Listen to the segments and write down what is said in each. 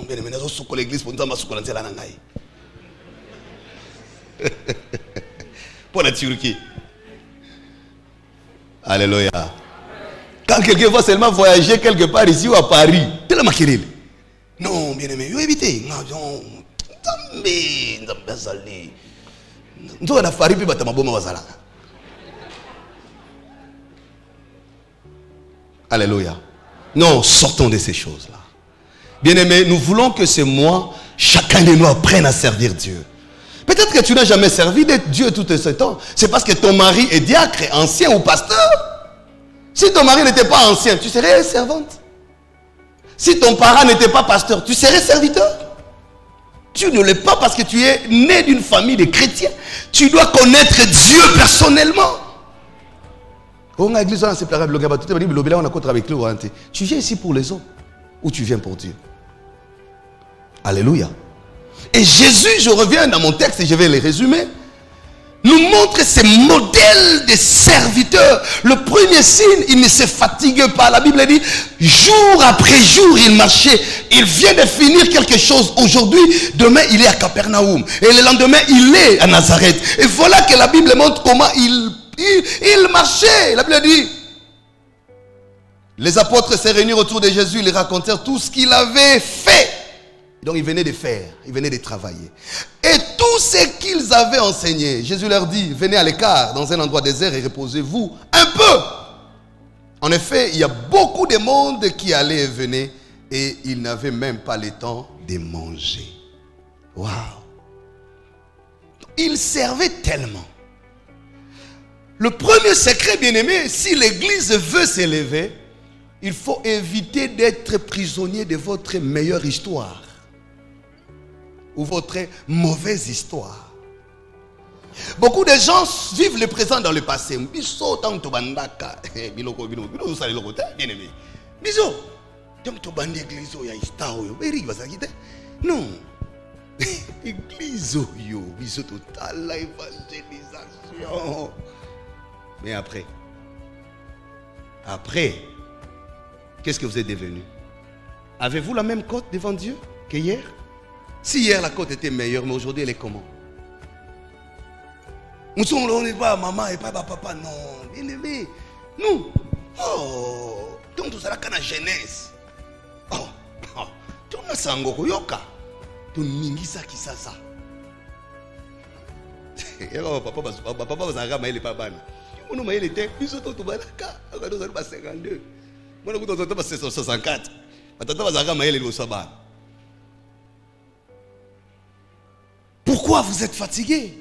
bien aimé, nous sommes l'église pour nous avoir la pour la Turquie. Alléluia. Quand quelqu'un va seulement voyager quelque part ici ou à Paris, tu l'as maquillé. Non, bien aimé, vous évitez. Non, nous avons fait alléluia. Non, sortons de ces choses-là. Bien-aimés, nous voulons que ce mois, chacun de nous apprenne à servir Dieu. Peut-être que tu n'as jamais servi Dieu tout ce temps. C'est parce que ton mari est diacre, ancien ou pasteur. Si ton mari n'était pas ancien, tu serais servante. Si ton parent n'était pas pasteur, tu serais serviteur. Tu ne l'es pas parce que tu es né d'une famille de chrétiens. Tu dois connaître Dieu personnellement. Tu viens ici pour les hommes ou tu viens pour Dieu? Alléluia. Et Jésus, je reviens dans mon texte et je vais les résumer, nous montre ces modèles de serviteurs. Le premier signe, il ne se fatigue pas. La Bible dit, jour après jour, il marchait. Il vient de finir quelque chose aujourd'hui. Demain, il est à Capernaum. Et le lendemain, il est à Nazareth. Et voilà que la Bible montre comment il marchait. La Bible dit, les apôtres se réunirent autour de Jésus. Ils racontèrent tout ce qu'il avait fait. Donc il venait de faire, il venait de travailler. Et tout ce qu'ils avaient enseigné, Jésus leur dit, venez à l'écart, dans un endroit désert et reposez-vous un peu. En effet, il y a beaucoup de monde qui allait et venait et ils n'avaient même pas le temps de manger. Waouh! Ils servaient tellement. Le premier secret, bien-aimé, si l'église veut s'élever, il faut éviter d'être prisonnier de votre meilleure histoire ou votre mauvaise histoire. Beaucoup de gens vivent le présent dans le passé. Non. Église, totale évangélisation. Mais après, qu'est-ce que vous êtes devenu? Avez-vous la même cote devant Dieu que hier? Si hier la cote était meilleure, mais aujourd'hui elle est comment? Nous sommes là, on n'est pas maman et pas papa, non. Bien aimé, nous. Oh, donc tout ça là, quand la jeunesse. Oh, tu n'as pas de yoka. Tu n'as pas ça. Papa va s'arrêter, mais il n'est pas ban. On m'a dit, il sont tous balaka. On a 52. On a 64. Pourquoi vous êtes fatigué?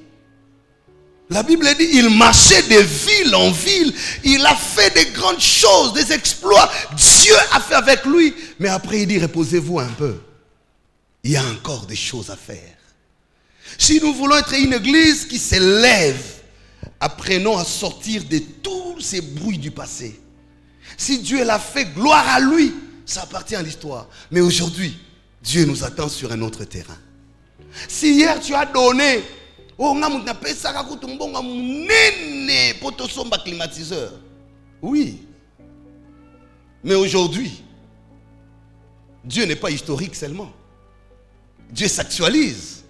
La Bible dit, il marchait de ville en ville. Il a fait des grandes choses, des exploits. Dieu a fait avec lui. Mais après il dit, reposez-vous un peu. Il y a encore des choses à faire. Si nous voulons être une église qui s'élève, apprenons à sortir de tous ces bruits du passé. Si Dieu l'a fait, gloire à lui. Ça appartient à l'histoire. Mais aujourd'hui, Dieu nous attend sur un autre terrain. Si hier tu as donné, climatiseur. Oui. Mais aujourd'hui, Dieu n'est pas historique seulement. Dieu s'actualise.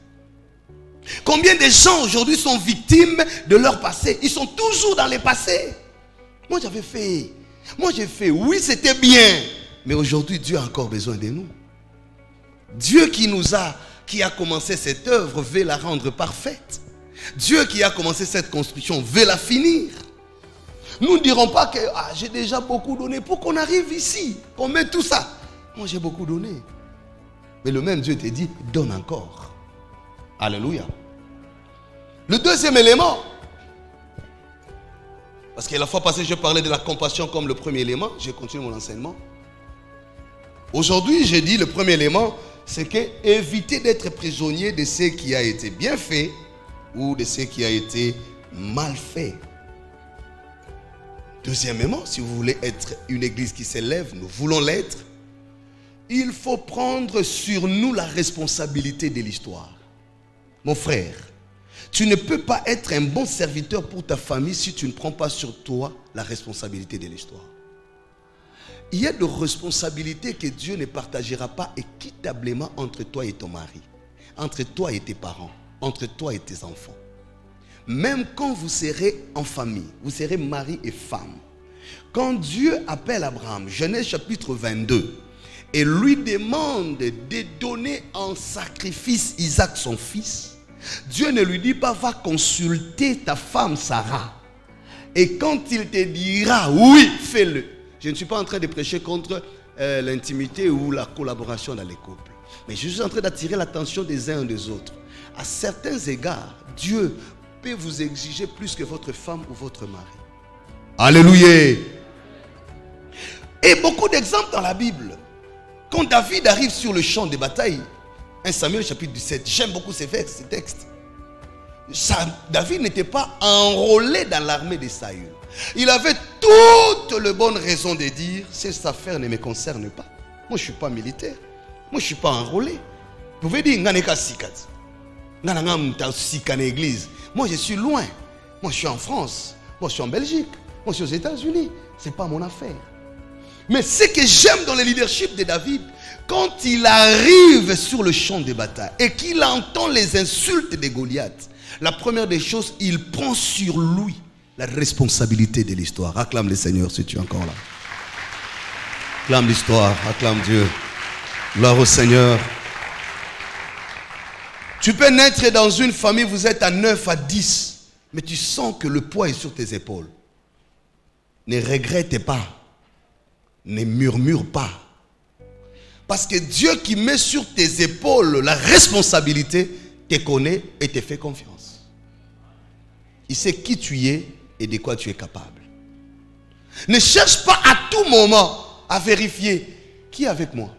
Combien de gens aujourd'hui sont victimes de leur passé? Ils sont toujours dans le passé. Moi j'avais fait. Moi j'ai fait. Oui, c'était bien. Mais aujourd'hui, Dieu a encore besoin de nous. Dieu qui a commencé cette œuvre veut la rendre parfaite. Dieu qui a commencé cette construction veut la finir. Nous ne dirons pas que j'ai déjà beaucoup donné pour qu'on arrive ici, qu'on met tout ça. Moi j'ai beaucoup donné. Mais le même Dieu te dit, donne encore. Alléluia. Le deuxième élément, parce que la fois passée je parlais de la compassion comme le premier élément, je continue mon enseignement. Aujourd'hui j'ai dit le premier élément, c'est que éviter d'être prisonnier de ce qui a été bien fait ou de ce qui a été mal fait. Deuxièmement, si vous voulez être une église qui s'élève, nous voulons l'être, il faut prendre sur nous la responsabilité de l'histoire. Mon frère, tu ne peux pas être un bon serviteur pour ta famille si tu ne prends pas sur toi la responsabilité de l'histoire. Il y a des responsabilités que Dieu ne partagera pas équitablement entre toi et ton mari, entre toi et tes parents, entre toi et tes enfants. Même quand vous serez en famille, vous serez mari et femme. Quand Dieu appelle Abraham, Genèse chapitre 22, et lui demande de donner en sacrifice Isaac son fils, Dieu ne lui dit pas va consulter ta femme Sarah. Et quand il te dira oui, fais-le. Je ne suis pas en train de prêcher contre l'intimité ou la collaboration dans les couples. Mais je suis en train d'attirer l'attention des uns et des autres. À certains égards, Dieu peut vous exiger plus que votre femme ou votre mari. Alléluia. Et beaucoup d'exemples dans la Bible. Quand David arrive sur le champ de bataille, 1 Samuel chapitre 17, j'aime beaucoup ces versets, ces textes. David n'était pas enrôlé dans l'armée de Saül. Il avait toutes les bonnes raisons de dire cette affaire ne me concerne pas. Moi je ne suis pas militaire. Moi je ne suis pas enrôlé. Vous pouvez dire église. Moi je suis loin. Moi je suis en France. Moi je suis en Belgique. Moi je suis aux États-Unis. Ce n'est pas mon affaire. Mais ce que j'aime dans le leadership de David, quand il arrive sur le champ de bataille et qu'il entend les insultes de Goliath, la première des choses, il prend sur lui la responsabilité de l'histoire. Acclame le Seigneur si tu es encore là. Acclame l'histoire, acclame Dieu. Gloire au Seigneur. Tu peux naître dans une famille, vous êtes à 9 à 10, mais tu sens que le poids est sur tes épaules. Ne regrette pas. Ne murmure pas. Parce que Dieu qui met sur tes épaules la responsabilité te connaît et te fait confiance. Il sait qui tu es et de quoi tu es capable. Ne cherche pas à tout moment à vérifier qui est avec moi.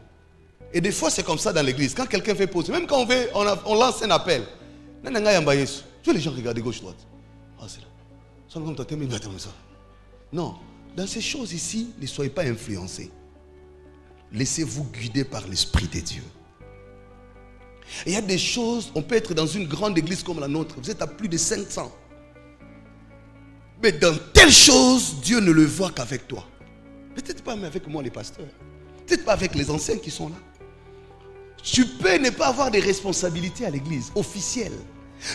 Et des fois c'est comme ça dans l'église. Quand quelqu'un fait pause, même quand on lance un appel, tu vois les gens regarder gauche-droite. Ah c'est là. Non. Dans ces choses ici, ne soyez pas influencés. Laissez-vous guider par l'Esprit de Dieu. Et il y a des choses, on peut être dans une grande église comme la nôtre, vous êtes à plus de 500. Mais dans telle chose, Dieu ne le voit qu'avec toi. Peut-être pas avec moi les pasteurs. Peut-être pas avec les anciens qui sont là. Tu peux ne pas avoir des responsabilités à l'église, officielles.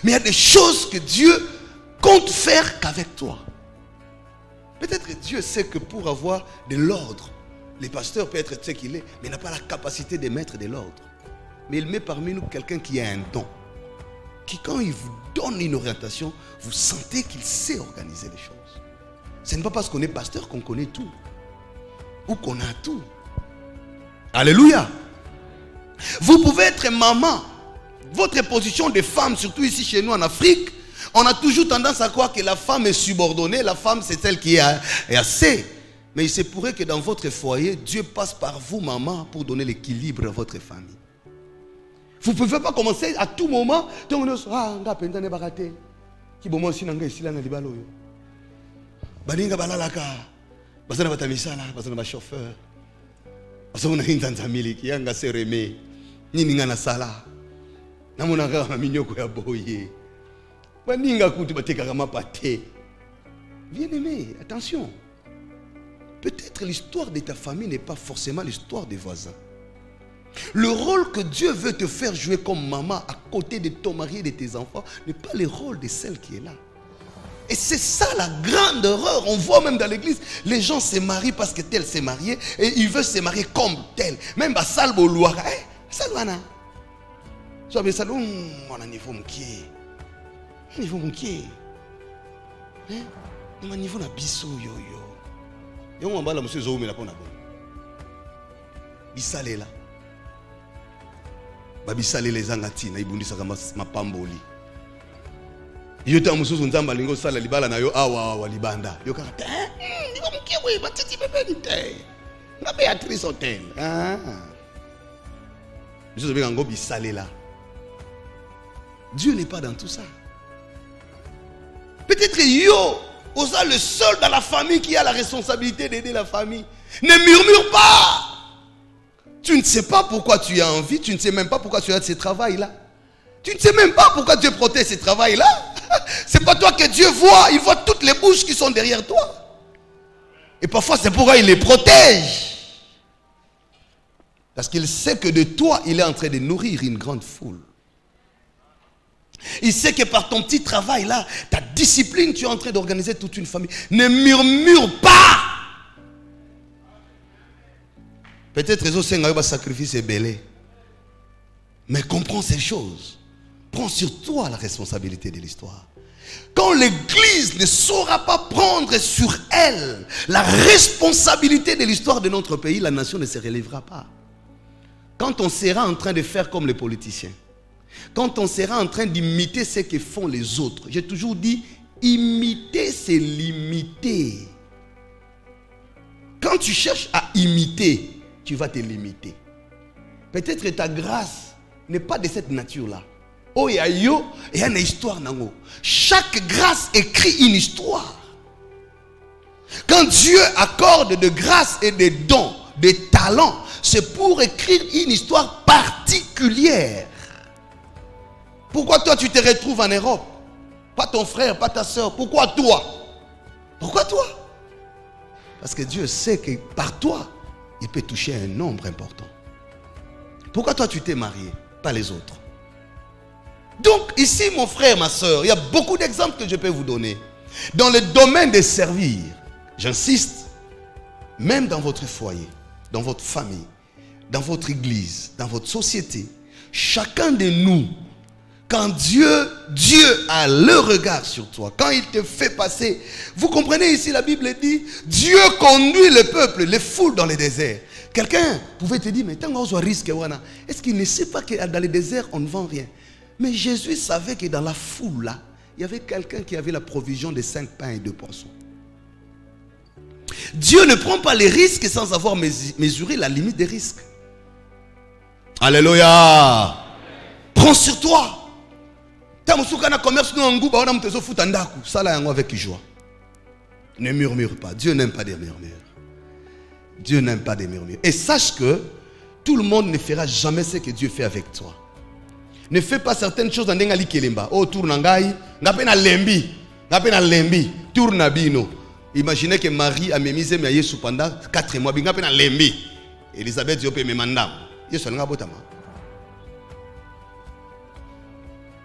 Mais il y a des choses que Dieu compte faire qu'avec toi. Peut-être que Dieu sait que pour avoir de l'ordre, les pasteurs peuvent être ce qu'il est, mais il n'a pas la capacité de mettre de l'ordre. Mais il met parmi nous quelqu'un qui a un don. Qui quand il vous donne une orientation, vous sentez qu'il sait organiser les choses. Ce n'est pas parce qu'on est pasteur qu'on connaît tout. Ou qu'on a tout. Alléluia. Vous pouvez être maman. Votre position de femme, surtout ici chez nous en Afrique, on a toujours tendance à croire que la femme est subordonnée, la femme c'est celle qui est assez. Mais il se pourrait que dans votre foyer, Dieu passe par vous, maman, pour donner l'équilibre à votre famille. Vous ne pouvez pas commencer à tout moment. Bien-aimé, attention. Peut-être l'histoire de ta famille n'est pas forcément l'histoire des voisins. Le rôle que Dieu veut te faire jouer comme maman à côté de ton mari et de tes enfants n'est pas le rôle de celle qui est là. Et c'est ça la grande erreur. On voit même dans l'église, les gens se marient parce que tel s'est marié et ils veulent se marier comme tel. Même à Salbo Louara, Salwana. Soit bien Salou, on a un niveau moukier. Un niveau moukier. On a un niveau nabiso yo yo. Et on va là, monsieur Zoumi, là, pour la bonne. Bisale là. Babisale les angati, na ibundi sakama mapamboli. Yota mususu nzamba lingo sala libala na yo awa libanda. Yo kaka, ndiko mkiwe batiti bebe nite. Na Béatrice Hotel. Monsieur Zoumi ngo bisale là. Dieu n'est pas dans tout ça. Peut-être yo Osa le seul dans la famille qui a la responsabilité d'aider la famille. Ne murmure pas. Tu ne sais pas pourquoi tu as envie. Tu ne sais même pas pourquoi tu as ce travail-là. Tu ne sais même pas pourquoi Dieu protège ce travail-là. C'est pas toi que Dieu voit. Il voit toutes les bouches qui sont derrière toi. Et parfois c'est pourquoi il les protège. Parce qu'il sait que de toi, il est en train de nourrir une grande foule. Il sait que par ton petit travail là, ta discipline, tu es en train d'organiser toute une famille. Ne murmure pas. Peut-être que ce sacrifice est belé. Mais comprends ces choses. Prends sur toi la responsabilité de l'histoire. Quand l'Église ne saura pas prendre sur elle la responsabilité de l'histoire de notre pays, la nation ne se relèvera pas. Quand on sera en train de faire comme les politiciens, quand on sera en train d'imiter ce que font les autres, j'ai toujours dit, imiter c'est limiter. Quand tu cherches à imiter, tu vas te limiter. Peut-être que ta grâce n'est pas de cette nature-là. Oh, il y a une histoire. Chaque grâce écrit une histoire. Quand Dieu accorde de grâces et des dons, des talents, c'est pour écrire une histoire particulière. Pourquoi toi tu te retrouves en Europe? Pas ton frère, pas ta soeur. Pourquoi toi? Pourquoi toi? Parce que Dieu sait que par toi, il peut toucher un nombre important. Pourquoi toi tu t'es marié, pas les autres? Donc ici mon frère, ma soeur, il y a beaucoup d'exemples que je peux vous donner. Dans le domaine de servir, j'insiste, même dans votre foyer, dans votre famille, dans votre église, dans votre société, chacun de nous, quand Dieu a le regard sur toi, quand il te fait passer, vous comprenez ici la Bible dit, Dieu conduit le peuple, les foules dans les déserts. Quelqu'un pouvait te dire, mais tant qu'on soit risque, est-ce qu'il ne sait pas que dans les déserts on ne vend rien? Mais Jésus savait que dans la foule là, il y avait quelqu'un qui avait la provision de 5 pains et 2 poissons. Dieu ne prend pas les risques sans avoir mesuré la limite des risques. Alléluia. Prends sur toi. Ne murmure pas. Dieu n'aime pas des murmures. Dieu n'aime pas des murmures. Et sache que tout le monde ne fera jamais ce que Dieu fait avec toi. Ne fais pas certaines choses dans Dengali Kelemba. Oh, tournangai, n'apena lembi, n'apena lembi, tournabino. Imaginez que Marie a mis Yesu pendant 4 mois. N'apena lembi. Elisabeth Diopé me mandam. Yesu n'a pas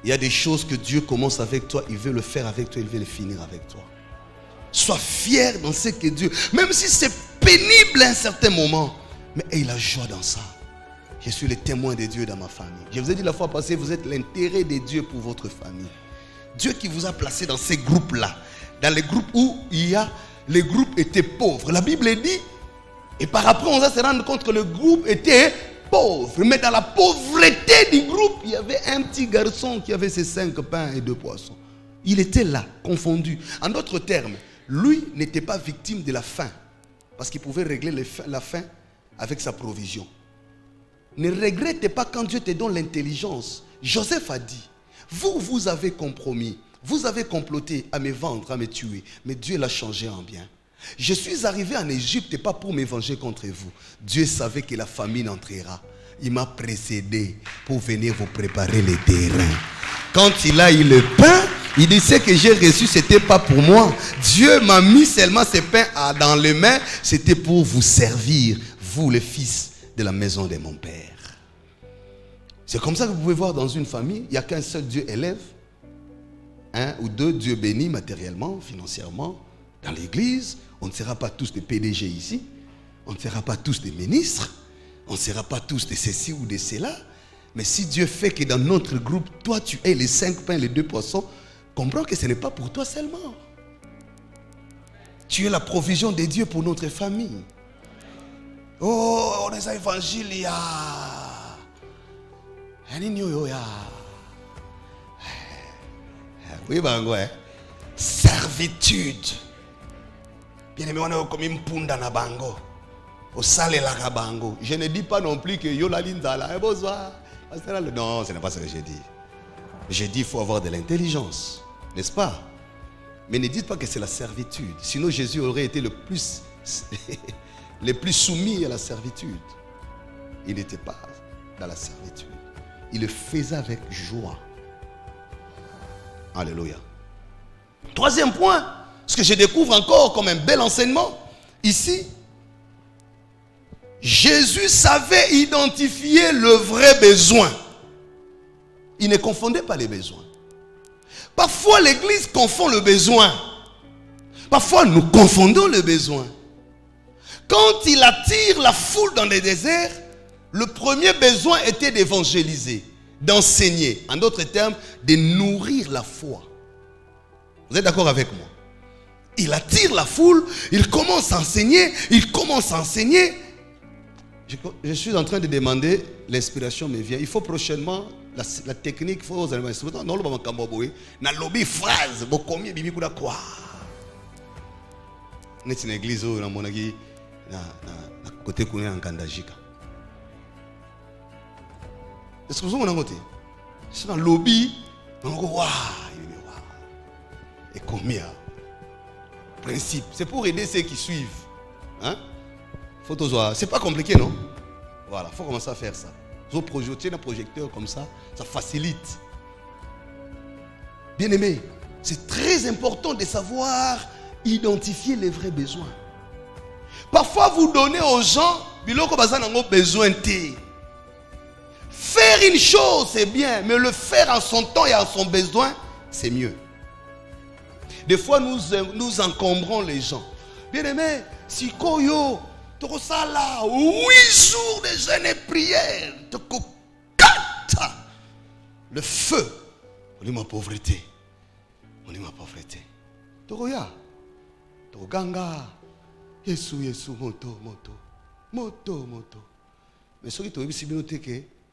Il y a des choses que Dieu commence avec toi, il veut le faire avec toi, il veut le finir avec toi. Sois fier dans ce que Dieu, même si c'est pénible à un certain moment, mais aie la joie dans ça. Je suis le témoin de Dieu dans ma famille. Je vous ai dit la fois passée, vous êtes l'intérêt de Dieu pour votre famille. Dieu qui vous a placé dans ces groupes-là, dans les groupes où les groupes étaient pauvres. La Bible dit, et par après on va se rendre compte que le groupe était pauvre. Mais dans la pauvreté du groupe, il y avait un petit garçon qui avait ses 5 pains et 2 poissons. Il était là, confondu. En d'autres termes, lui n'était pas victime de la faim, parce qu'il pouvait régler la faim avec sa provision. Ne regrette pas quand Dieu te donne l'intelligence. Joseph a dit, vous avez compromis, vous avez comploté à me vendre, à me tuer, mais Dieu l'a changé en bien. Je suis arrivé en Égypte pas pour me venger contre vous. Dieu savait que la famine entrera. Il m'a précédé pour venir vous préparer les terrains. Quand il a eu le pain, il dit, ce que j'ai reçu, ce n'était pas pour moi. Dieu m'a mis seulement ce pain dans les mains, c'était pour vous servir, vous les fils de la maison de mon Père. C'est comme ça que vous pouvez voir dans une famille, il n'y a qu'un seul Dieu élève, un ou deux Dieu bénit matériellement, financièrement. Dans l'église, on ne sera pas tous des PDG ici, on ne sera pas tous des ministres, on ne sera pas tous de ceci ou de cela. Mais si Dieu fait que dans notre groupe, toi tu aies les 5 pains, les 2 poissons, comprends que ce n'est pas pour toi seulement. Tu es la provision de Dieu pour notre famille. Oh, on est à l'évangile, oui, servitude. Bien aimé, on est comme une punda na bango. Au salé la bango. Je ne dis pas non plus que yo la linzala. Non, ce n'est pas ce que j'ai dit. J'ai dit qu'il faut avoir de l'intelligence, n'est-ce pas? Mais ne dites pas que c'est la servitude. Sinon Jésus aurait été le plus soumis à la servitude. Il n'était pas dans la servitude. Il le faisait avec joie. Alléluia. Troisième point, ce que je découvre encore comme un bel enseignement, ici, Jésus savait identifier le vrai besoin. Il ne confondait pas les besoins. Parfois, l'Église confond le besoin. Parfois, nous confondons le besoin. Quand il attire la foule dans les déserts, le premier besoin était d'évangéliser, d'enseigner. En d'autres termes, de nourrir la foi. Vous êtes d'accord avec moi? Il attire la foule, il commence à enseigner, Je suis en train de demander, l'inspiration me vient. Il faut prochainement, la technique, il faut aux animaux. Non, le moment camboboé, na lobby phrase, bokomi bibi kuda quoi. N'est une église où na monagi na côté kouné en Kandajika. Est-ce que vous avez un côté? C'est dans le lobby, on dit waouh, et combien? Principe, c'est pour aider ceux qui suivent. Hein? C'est pas compliqué, non? Voilà, il faut commencer à faire ça. Vous projetez un projecteur comme ça, ça facilite. Bien aimé, c'est très important de savoir identifier les vrais besoins. Parfois, vous donnez aux gens, besoin. Faire une chose, c'est bien, mais le faire en son temps et en son besoin, c'est mieux. Des fois, nous encombrons les gens. Bien aimé, si Koyo, Torosala, 8 jours de jeûne et prière, le feu, on dit ma pauvreté. On dit ma pauvreté. Toroya, Toroganga, Yesu, moto. Mais ce qui est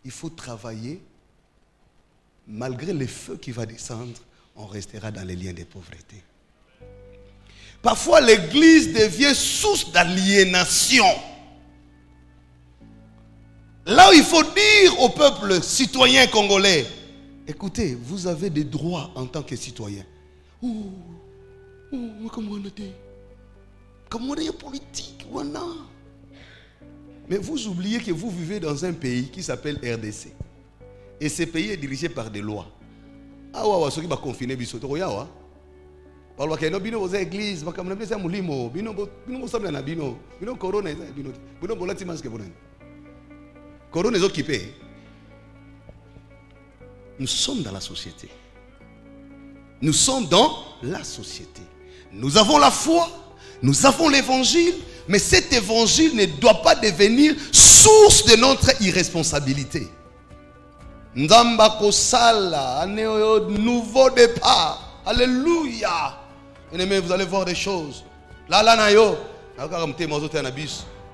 il faut travailler, malgré le feu qui va descendre, on restera dans les liens de pauvreté. Parfois, l'église devient source d'aliénation. Là où il faut dire au peuple citoyen congolais, écoutez, vous avez des droits en tant que citoyen. Comment on est politique? Mais vous oubliez que vous vivez dans un pays qui s'appelle RDC. Et ce pays est dirigé par des lois. Ah ouais, ceux qui vont confiner bisoto roya. Parce que bino aux églises, bakamna besa mulimo, bino samla na bino corona bino bolati masque bonen. Corona est occupé. Nous sommes dans la société. Nous sommes dans la société. Nous avons la foi, nous avons l'évangile, mais cet évangile ne doit pas devenir source de notre irresponsabilité. Nzamba kosala, un nouveau départ. Alléluia. Bien-aimés, vous allez voir des choses. Là, nayo.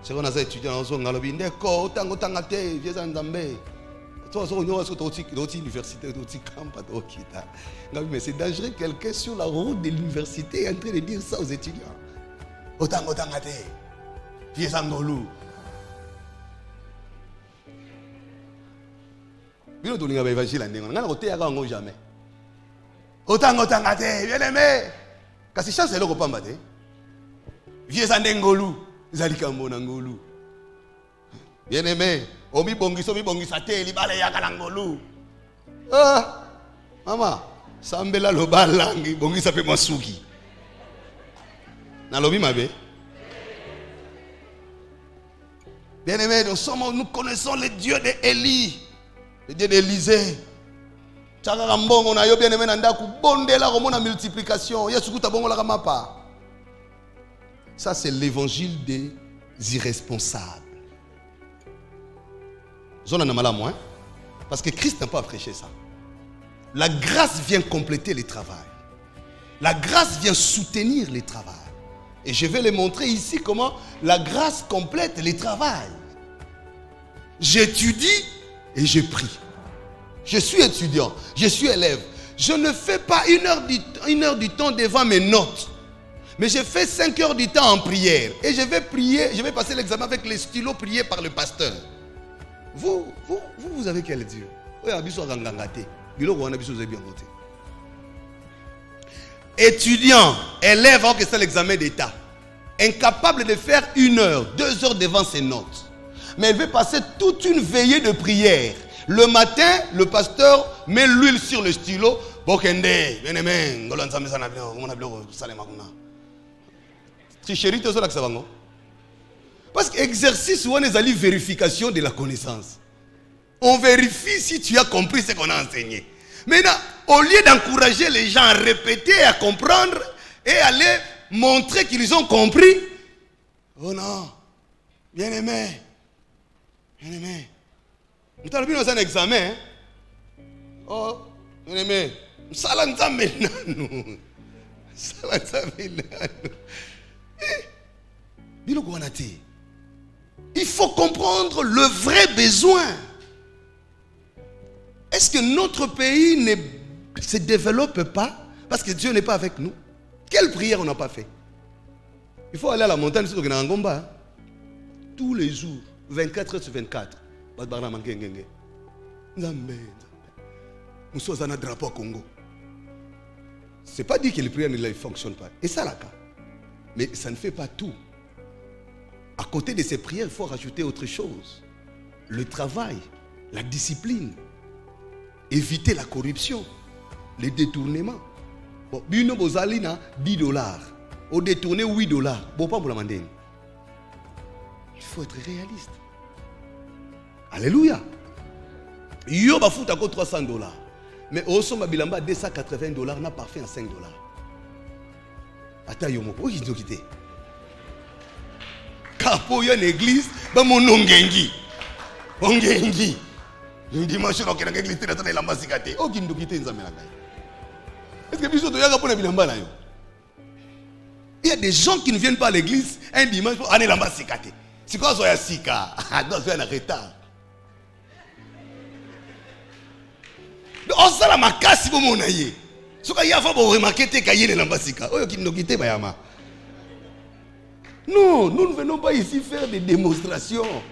C'est qu'on a étudié dans son galobi. D'accord, autant te, viens en Zambé. Toi, on a une université, mais c'est dangereux. Quelqu'un sur la route de l'université est en train de dire ça aux étudiants. Autant te, viens en Ngolou. Bien entendu, on a évangile en Ngolou, jamais. Autant te, bien aimé. Quand c'est chance, c'est le repas matin. Viens en Ngolou. Zalikambo Ngolou. Bien aimé. Omi bongisa te libale ya kalangolu. Ah, maman, sambela loba langi bongisa pe masuki. Na lobi mabe. Bien aimé, nous connaissons le Dieu d'Élie, le Dieu d'Élisée. Tchaka mbongo na yo bien aimé nanda ku bondela ko mona multiplication. Yesu kuta bongo la kamapa. Ça c'est l'évangile des irresponsables. Parce que Christ n'a pas prêché ça. La grâce vient compléter les travaux. La grâce vient soutenir les travaux. Et je vais les montrer ici comment la grâce complète les travaux. J'étudie et je prie. Je suis étudiant, je suis élève. Je ne fais pas une heure du temps devant mes notes. Mais je fais 5 heures du temps en prière. Et je vais prier, je vais passer l'examen avec les stylos priés par le pasteur. Vous avez quel Dieu? Étudiant, élève avant que c'est l'examen d'État, incapable de faire 1 heure, 2 heures devant ses notes. Mais il veut passer toute une veillée de prière. Le matin, le pasteur met l'huile sur le stylo. Parce qu'exercice, on est allé vérification de la connaissance. On vérifie si tu as compris ce qu'on a enseigné. Maintenant, au lieu d'encourager les gens à répéter, à comprendre et à aller montrer qu'ils ont compris, oh non, bien aimé, bien aimé. Nous avons un examen. Oh, bien aimé, il faut comprendre le vrai besoin. Est-ce que notre pays ne se développe pas parce que Dieu n'est pas avec nous? Quelle prière on n'a pas fait? Il faut aller à la montagne tous les jours, 24 heures sur 24. Nous sommes un drapeau au Congo. Ce n'est pas dit que les prières ne fonctionnent pas. Et ça, là, mais ça ne fait pas tout. À côté de ces prières, il faut rajouter autre chose. Le travail, la discipline, éviter la corruption, les détournements. Bon, bino bozalina 10 $. Au détourné 8 $. Bon, pas pour la mandine. Il faut être réaliste. Alléluia. Yo ba fout encore 300 $. Mais au sommet bilamba 280 $, n'a parfait à 5 $. Attends, yo mo, où ils ont quitté? Kapo y a une église, ba mon ongengi. Ongengi. Le dimanche quand on a l'église dans la masikate. Oh qui nous quitte nzambe na kai. Est-ce que biso to yaka pona bilamba na yo? Il y a des gens qui ne viennent pas à l'église un dimanche pour aller la masikate. C'est quoi ça ya sika? Doit faire un retard. On sait la makasi pour mon aïe. Ce qu'il y a pour remarquer que il y a l'ambasika. Oh qui nous quitte bayama. Non, nous ne venons pas ici faire des démonstrations.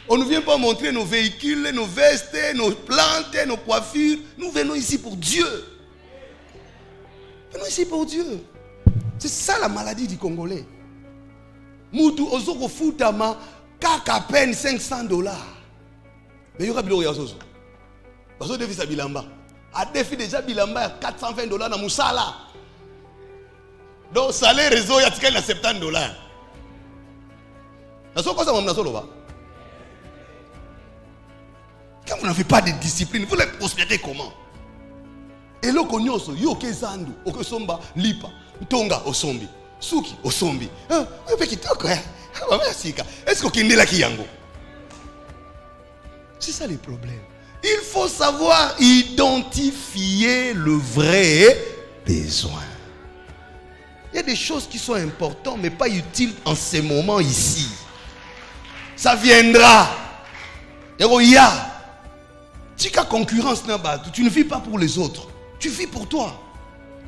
On ne vient pas montrer nos véhicules, nos vestes, nos plantes, nos coiffures. Nous venons ici pour Dieu. Nous venons ici pour Dieu. C'est ça la maladie du Congolais. Moutou ozoko futama kaka à peine 500 $. Mais il y aura bilo yazozo. Parce que défi sa bilamba. A défi déjà bilamba à 420 $ na musala. Donc salaire réseau ya tika na 70 $. Na soko ça mamna solo ba. Quand vous n'avez pas de discipline, vous les prospérez comment? Et le konyoso yo kezandu okosomba lipa tonga osombi suki osombi. Est-ce que kinde la kiyango? C'est ça le problème. Il faut savoir identifier le vrai besoin. Il y a des choses qui sont importantes mais pas utiles en ce moment ici. Ça viendra. Il y a tika concurrence tu ne vis pas pour les autres, tu vis pour toi.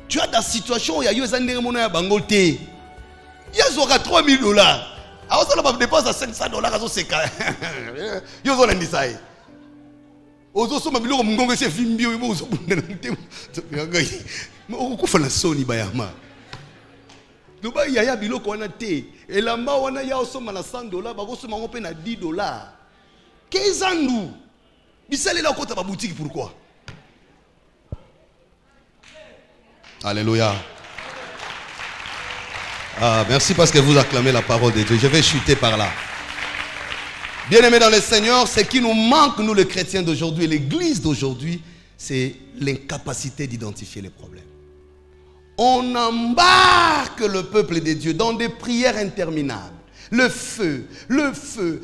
Tu as des situations où il y a eu des mona bangote. Il y a 3000 $. Alors ça va dépenser à 500 $. à ce cas. Yo zo l'indisai. Ozo so mabilo mungongo se vimbi yo ozo bunda ntemo. Mais on ko fala soni bayama. Duba ya biloko wana te. Elamba wana ya osoma na 100 $, ba ko soma ngo pe na 10 $. Kezandu. Bisale la kota ba boutique pourquoi? Alléluia. Ah, merci parce que vous acclamez la parole de Dieu. Je vais chuter par là. Bien-aimés dans le Seigneur, ce qui nous manque, nous les chrétiens d'aujourd'hui, l'église d'aujourd'hui, c'est l'incapacité d'identifier les problèmes. On embarque le peuple de Dieu dans des prières interminables. Le feu, le feu.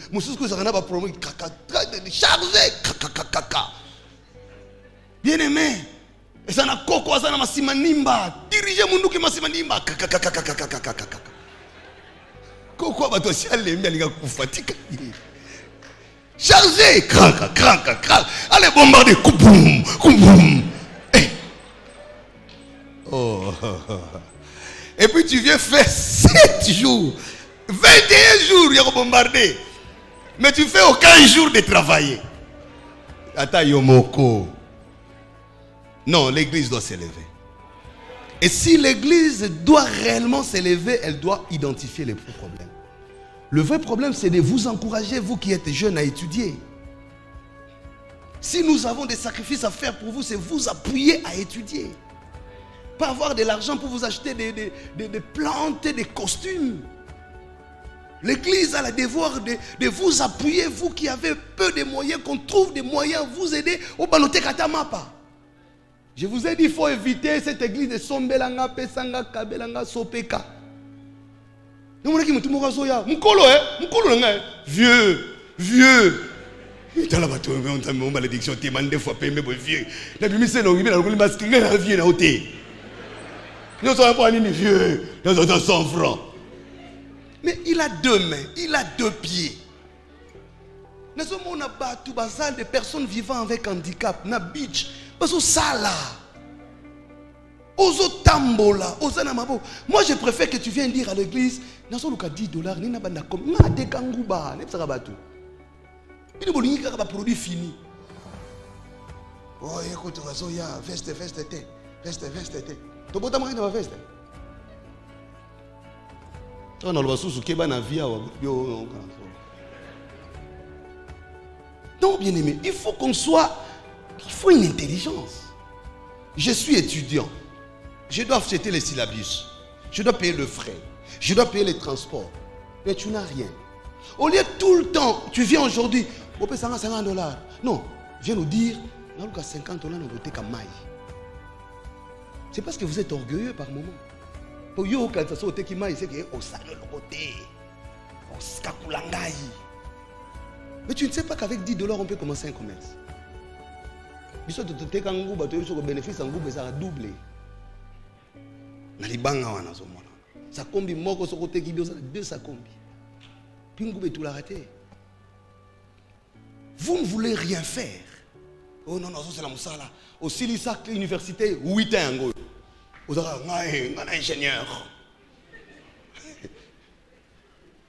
Bien-aimés, et ça n'a koko ça n'a masima nimba diriger mundu ki masima nimba koko bato siale mbialinga kufatika charger crank allez bombarder couboum couboum. Oh. Et puis tu viens faire 7 jours 21 jours il y a bombardé mais tu fais aucun jour de travailler. Ata yomoko. Non, l'église doit s'élever. Et si l'église doit réellement s'élever, elle doit identifier les problèmes. Le vrai problème, c'est de vous encourager, vous qui êtes jeunes, à étudier. Si nous avons des sacrifices à faire pour vous, c'est vous appuyer à étudier. Pas avoir de l'argent pour vous acheter des plantes, des costumes. L'église a le devoir de vous appuyer, vous qui avez peu de moyens, qu'on trouve des moyens, vous aider au banote katamapa. Je vous ai dit, il faut éviter cette église de Sombelanga, Pesanga, Kabelanga, Sopeka. Vieux, vieux. Dans la bateau, on a une malédiction, tu m'as des fois payé, mais vieux. La Bible c'est long, il a le masque, il a vieux, il a ôté. Nous sommes pas ni vieux, nous sommes 100 francs. Mais il a 2 mains, il a 2 pieds. Nous sommes en salle de personnes vivant avec handicap, na beach, parce que ça là. Ozo tambola, ozo namabo. Moi je préfère que tu viennes dire à l'église, nous sommes à $10, ni na banda comme, na de kanguba, ne pas ça bateau. Il y a des produits finis. Oh, écoute, il y a veste, tu peux t'amener dans la veste. On a le sous qui est dans vie. Donc, bien aimé, il faut qu'on soit. Il faut une intelligence. Je suis étudiant. Je dois acheter les syllabus. Je dois payer le frais. Je dois payer les transports. Mais tu n'as rien. Au lieu de tout le temps, tu viens aujourd'hui. On peut $50. Non, viens nous dire, on a $50 dans le thé comme maï. C'est parce que vous êtes orgueilleux par moment. Pour yo quand ça au thé qui maï, c'est que au salon le côté, au skakulangai. Mais tu ne sais pas qu'avec $10 on peut commencer un commerce. Biso de thé kangou, bateau sur le bénéfice en groupe ça a doublé. Na libanga wana zo mona. Ça combi moko sur côté qui bio ça 2 ça combi. Puis ngou tout la raté. Vous ne voulez rien faire. Oh non, non, c'est la moussala. Au Silisa, l'université, 8 ans. Vous avez un ingénieur.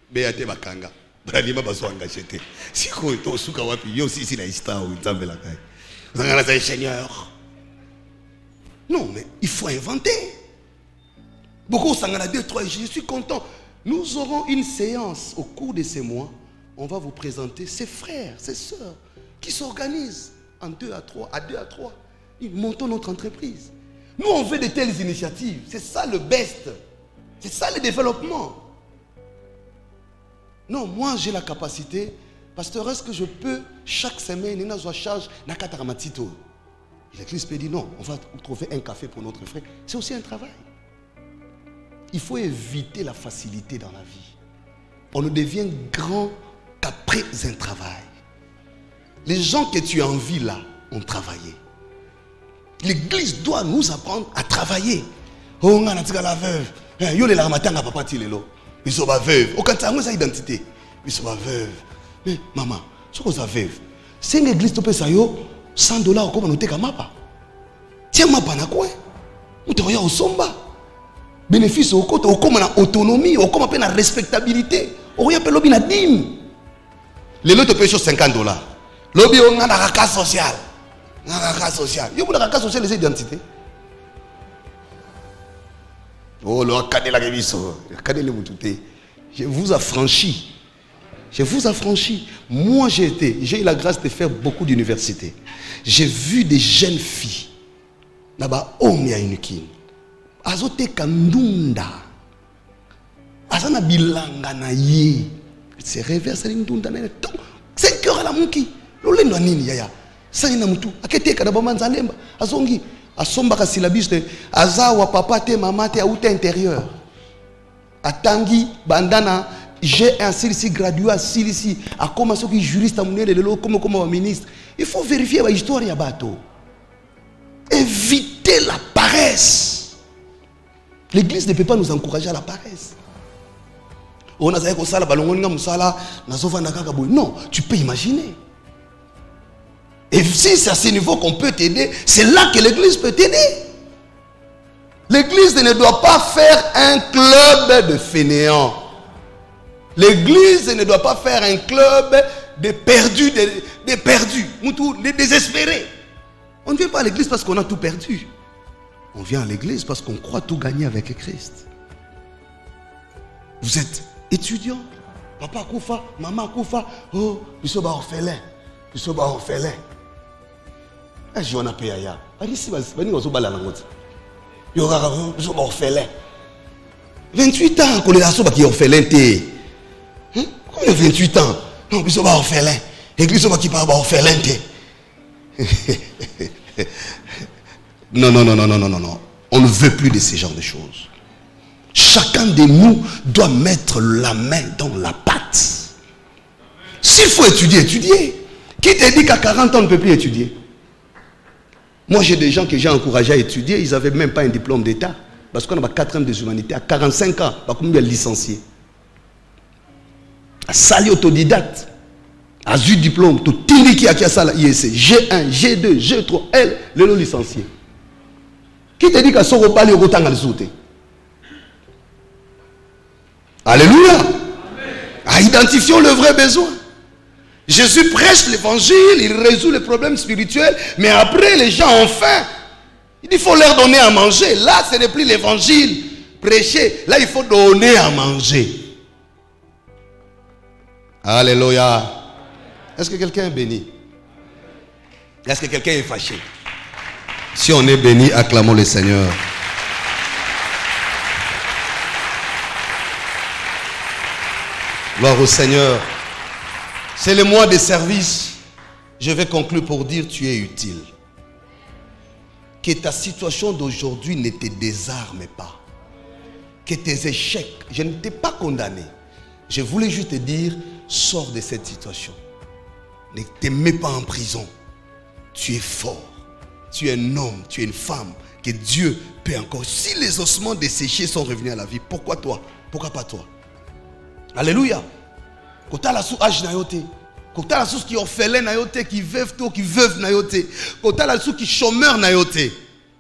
Béate Bakanga. Bralima Baso engagé. Si vous êtes au Soukawapi, il y a aussi la histoire où vous avez un ingénieur. Non, mais il faut inventer. Beaucoup s'en a 2, 3, je suis content. Nous aurons une séance au cours de ces mois. On va vous présenter ses frères, ses sœurs qui s'organisent en 2 à 3, à 2 à 3. Ils montent notre entreprise. Nous, on veut de telles initiatives. C'est ça le best. C'est ça le développement. Non, moi, j'ai la capacité. Pasteur, est-ce que je peux, chaque semaine, il y a une charge, l'église peut dire non, on va trouver un café pour notre frère. C'est aussi un travail. Il faut éviter la facilité dans la vie. On ne devient grand qu'après un travail. Les gens que tu envies là ont travaillé. L'église doit nous apprendre à travailler. Oh, on a la veuve. Yo les larmatanga papa tilelo. Ils sont pas veuve. Au quand ça a identité. Ils sont pas veuve. Mais maman, ce que ça veuve. C'est une église qui peut ça yo $100 comme nous te kamapa. Tiens mapa na quoi? On te regarde au somba. Bénéfice au côté, au comme en autonomie, au comme en respectabilité. Au rien pe lobby na dîme. Les lots te payent sur $50. Lobby on a la carte sociale. La carte sociale. Il y a la carte sociale les identités. Oh le cadé la réviso, cadé le mutouté. Je vous affranchis. Je vous affranchis. Moi j'ai eu la grâce de faire beaucoup d'universités. J'ai vu des jeunes filles. Là-bas, homme ya unikin. Azote kandunda. Azana bilanga na ye. C'est reverse l'indunda na to. 5 heures à la munki. Lolendo nini yaya. Sa ina mutu. Akete kada bamanza lemba. Azongi asomba ka syllabus de azawa papa te mama te auto intérieur. Atangi bandana j'ai un CLC gradué à CLC a commencé qui juriste à monnaie de l'eau comme ministre. Il faut vérifier la histoire ya bateau. Éviter la paresse. L'église ne peut pas nous encourager à la paresse. Non, tu peux imaginer. Et si c'est à ce niveau qu'on peut t'aider, c'est là que l'église peut t'aider. L'église ne doit pas faire un club de fainéants. L'église ne doit pas faire un club de perdus, de perdus, de désespérés. On ne vient pas à l'église parce qu'on a tout perdu. On vient à l'église parce qu'on croit tout gagner avec Christ. Vous êtes étudiant. Papa Koufa, maman Koufa. Oh, ils sont orphelins. Ils sont orphelins. Je suis en paix. Ils sont orphelins. 28 ans qu'on est là, qui est orphelin. On a 28 ans. Non, mais on va orphelin. L'église, on va qui parle orphelin. Non, non, non, non, non, non, non, non. On ne veut plus de ces genres de choses. Chacun de nous doit mettre la main dans la pâte. S'il faut étudier, étudier. Qui te dit qu'à 40 ans, on ne peut plus étudier? Moi, j'ai des gens que j'ai encouragés à étudier. Ils n'avaient même pas un diplôme d'État. Parce qu'on a 4e des humanités. À 45 ans, combien de licenciés? À sali autodidacte. À eu diplôme. Tout qui a ça, IEC. G1, G2, G3, L, le licencié. Qui te dit qu'à son repas, les retang à le Alléluia. Identifions le vrai besoin. Jésus prêche l'évangile, il résout les problèmes spirituels, mais après les gens ont faim. Il faut leur donner à manger. Là, ce n'est plus l'évangile prêché. Là, il faut donner à manger. Alléluia. Est-ce que quelqu'un est béni? Est-ce que quelqu'un est fâché? Si on est béni, acclamons le Seigneur. Gloire au Seigneur. C'est le mois de service. Je vais conclure pour dire tu es utile. Que ta situation d'aujourd'hui ne te désarme pas. Que tes échecs, je ne t'ai pas condamné. Je voulais juste te dire, sors de cette situation. Ne te mets pas en prison. Tu es fort. Tu es un homme, tu es une femme. Que Dieu peut encore. Si les ossements desséchés sont revenus à la vie, pourquoi toi? Pourquoi pas toi? Alléluia. Quand tu as la sous âge nayote, quand tu as la sous qui orphelin nayote, qui veuve toi, qui veuve nayote, quand tu as la sous qui chômeur nayote,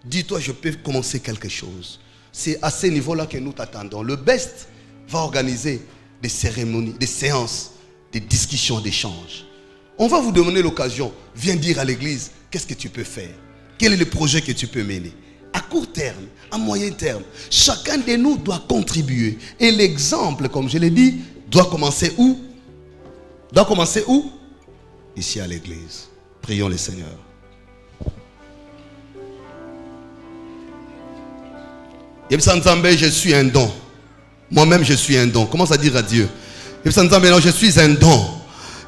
dis-toi, je peux commencer quelque chose. C'est à ce niveau-là que nous t'attendons. Le BEST va organiser des cérémonies, des séances, des discussions, d'échanges. On va vous donner l'occasion. Viens dire à l'église, qu'est-ce que tu peux faire? Quel est le projet que tu peux mener? À court terme, à moyen terme, chacun de nous doit contribuer. Et l'exemple, comme je l'ai dit, doit commencer où? Doit commencer où? Ici à l'église. Prions le Seigneur. Je suis un don. Moi-même, je suis un don. Commence à dire à Dieu. Je suis un don.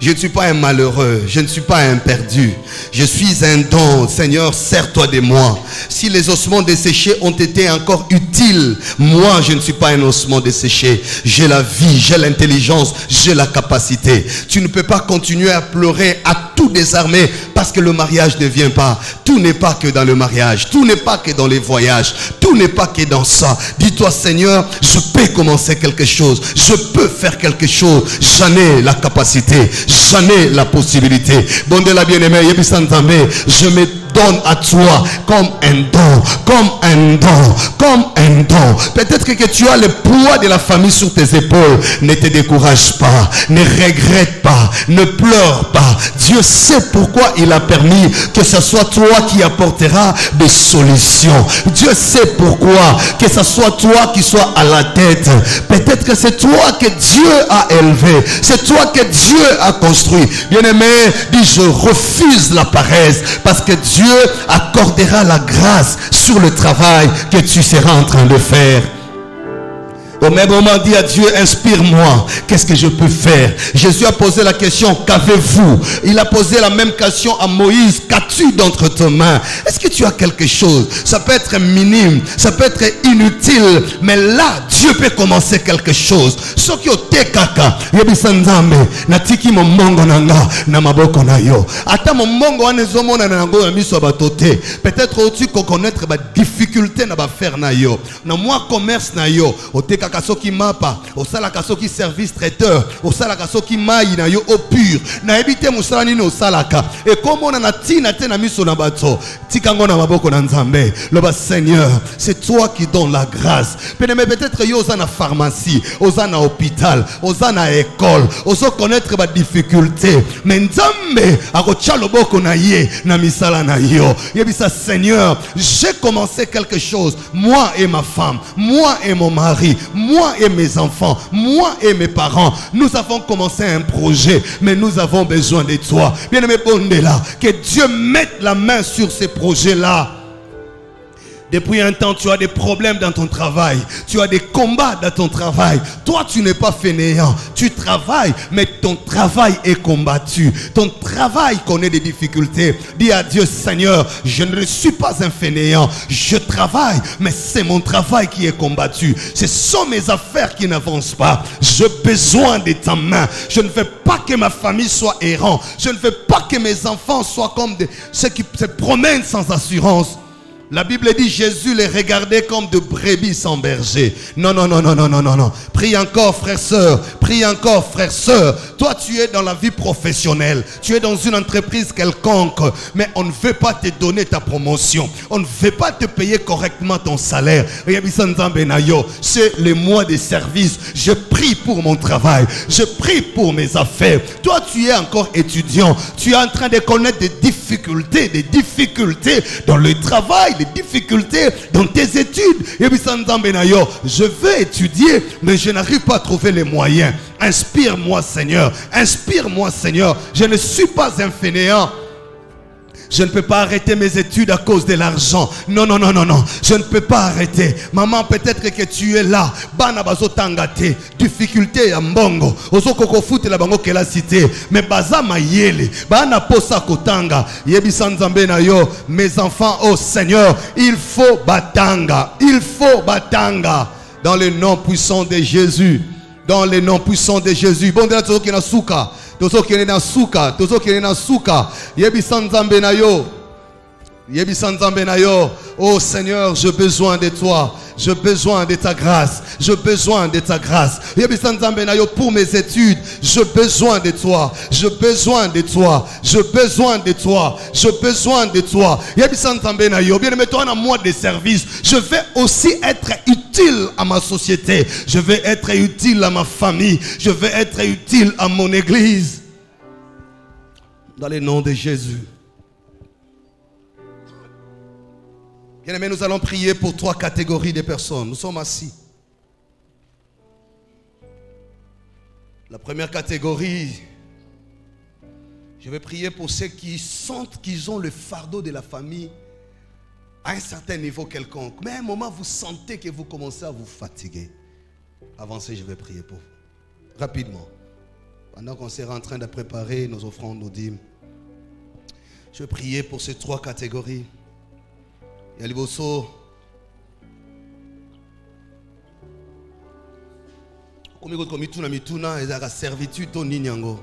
Je ne suis pas un malheureux. Je ne suis pas un perdu. Je suis un don. Seigneur, sers-toi de moi. Si les ossements desséchés ont été encore utiles, moi, je ne suis pas un ossement desséché. J'ai la vie, j'ai l'intelligence, j'ai la capacité. Tu ne peux pas continuer à pleurer, à tout désarmer parce que le mariage ne vient pas. Tout n'est pas que dans le mariage. Tout n'est pas que dans les voyages. Tout n'est pas que dans ça. Dis-toi, Seigneur, je peux commencer quelque chose. Je peux faire quelque chose. J'en ai la capacité. J'en ai la possibilité. Bon de la bien-aimée, je me donne à toi comme un don, comme un don, comme un don. Peut-être que tu as le poids de la famille sur tes épaules. Ne te décourage pas, ne regrette pas, ne pleure pas. Dieu sait pourquoi il a permis que ce soit toi qui apportera des solutions. Dieu sait pourquoi que ce soit toi qui sois à la tête. Peut-être que c'est toi que Dieu a élevé, c'est toi que Dieu a construit. Bien-aimé, dis je refuse la paresse parce que Dieu accordera la grâce sur le travail que tu seras en train de faire. Au même moment, dit à Dieu, inspire-moi. Qu'est-ce que je peux faire? Jésus a posé la question, qu'avez-vous? Il a posé la même question à Moïse. Qu'as-tu d'entre tes mains? Est-ce que tu as quelque chose? Ça peut être minime, ça peut être inutile, mais là, Dieu peut commencer quelque chose. Ce qui est kaka, yebisanzame, natiki mo mongo nanga na maboko na yo. Ata mo mongo anezomo na nango ya miso batote. Peut-être tu connaître ba difficulté na ba faire na yo. Na moi commerce na yo, oteka kasoki mapa, osala kasoki service traiteur, osala kasoki mai na yo au pur. Na ebite musala nini osalaka. Et comme on a tina te na miso na bato, tikango na maboko na nzambe. Le bas Seigneur, c'est toi qui donnes la grâce. Peut-être yo osa na pharmacie, osa na hôpital, osa na école, osa connaître ba difficulté. Mais nzambe akocha loboko na ye na misala na yo. Yebisa Seigneur, j'ai commencé quelque chose, moi et ma femme, moi et mon mari, moi et mes enfants, moi et mes parents, nous avons commencé un projet, mais nous avons besoin de toi. Bien-aimé, que Dieu mette la main sur ces projets-là. Depuis un temps, tu as des problèmes dans ton travail. Tu as des combats dans ton travail. Toi, tu n'es pas fainéant. Tu travailles, mais ton travail est combattu. Ton travail connaît des difficultés. Dis à Dieu, Seigneur, je ne suis pas un fainéant. Je travaille, mais c'est mon travail qui est combattu. Ce sont mes affaires qui n'avancent pas. J'ai besoin de ta main. Je ne veux pas que ma famille soit errant. Je ne veux pas que mes enfants soient comme ceux qui se promènent sans assurance. La Bible dit Jésus les regardait comme de brebis sans berger. Non, non, non, non, non, non, non, non. Prie encore, frère, sœur. Prie encore, frère, sœur. Toi, tu es dans la vie professionnelle. Tu es dans une entreprise quelconque. Mais on ne veut pas te donner ta promotion. On ne veut pas te payer correctement ton salaire. C'est le mois de service. Je prie pour mon travail. Je prie pour mes affaires. Toi, tu es encore étudiant. Tu es en train de connaître des difficultés dans le travail. Les difficultés dans tes études. Je veux étudier, mais je n'arrive pas à trouver les moyens. Inspire-moi, Seigneur. Inspire-moi, Seigneur. Je ne suis pas un fainéant. Je ne peux pas arrêter mes études à cause de l'argent. Non, non, non, non, non. Je ne peux pas arrêter. Maman, peut-être que tu es là. Bana bazo tangate. Difficulté à mbongo. Ozo koko foute la bango ke la cité. Mais baza mayele. Bana posa kotanga. Yebi sanzambe na yo. Mes enfants, oh Seigneur, il faut batanga. Il faut batanga. Dans le nom puissant de Jésus. Dans le nom puissant de Jésus. Bon, de la tozo ki na souka. Tozo qui est dans souka, tozo qui est dans souka. Yebi sanzambe na yo. Yebi sanzambe na yo. Oh Seigneur, j'ai besoin de toi. J'ai besoin de ta grâce. J'ai besoin de ta grâce. Yebi sanzambe na yo pour mes études. J'ai besoin de toi. J'ai besoin de toi. J'ai besoin de toi. J'ai besoin de toi. Yebi sanzambe na yo. Bien, mets-toi dans moi de service. Je vais aussi être utile à ma société. Je vais être utile à ma famille. Je vais être utile à mon église. Dans le nom de Jésus. Bien-aimés, nous allons prier pour 3 catégories de personnes. Nous sommes assis. La première catégorie, je vais prier pour ceux qui sentent qu'ils ont le fardeau de la famille à un certain niveau quelconque. Mais à un moment, vous sentez que vous commencez à vous fatiguer. Avancez, je vais prier pour vous. Rapidement. Pendant qu'on sera en train de préparer nos offrandes, nos dîmes, je vais prier pour ces 3 catégories. Il y a les bossos. Comme il y a mituna, il y a servitude au ninyango.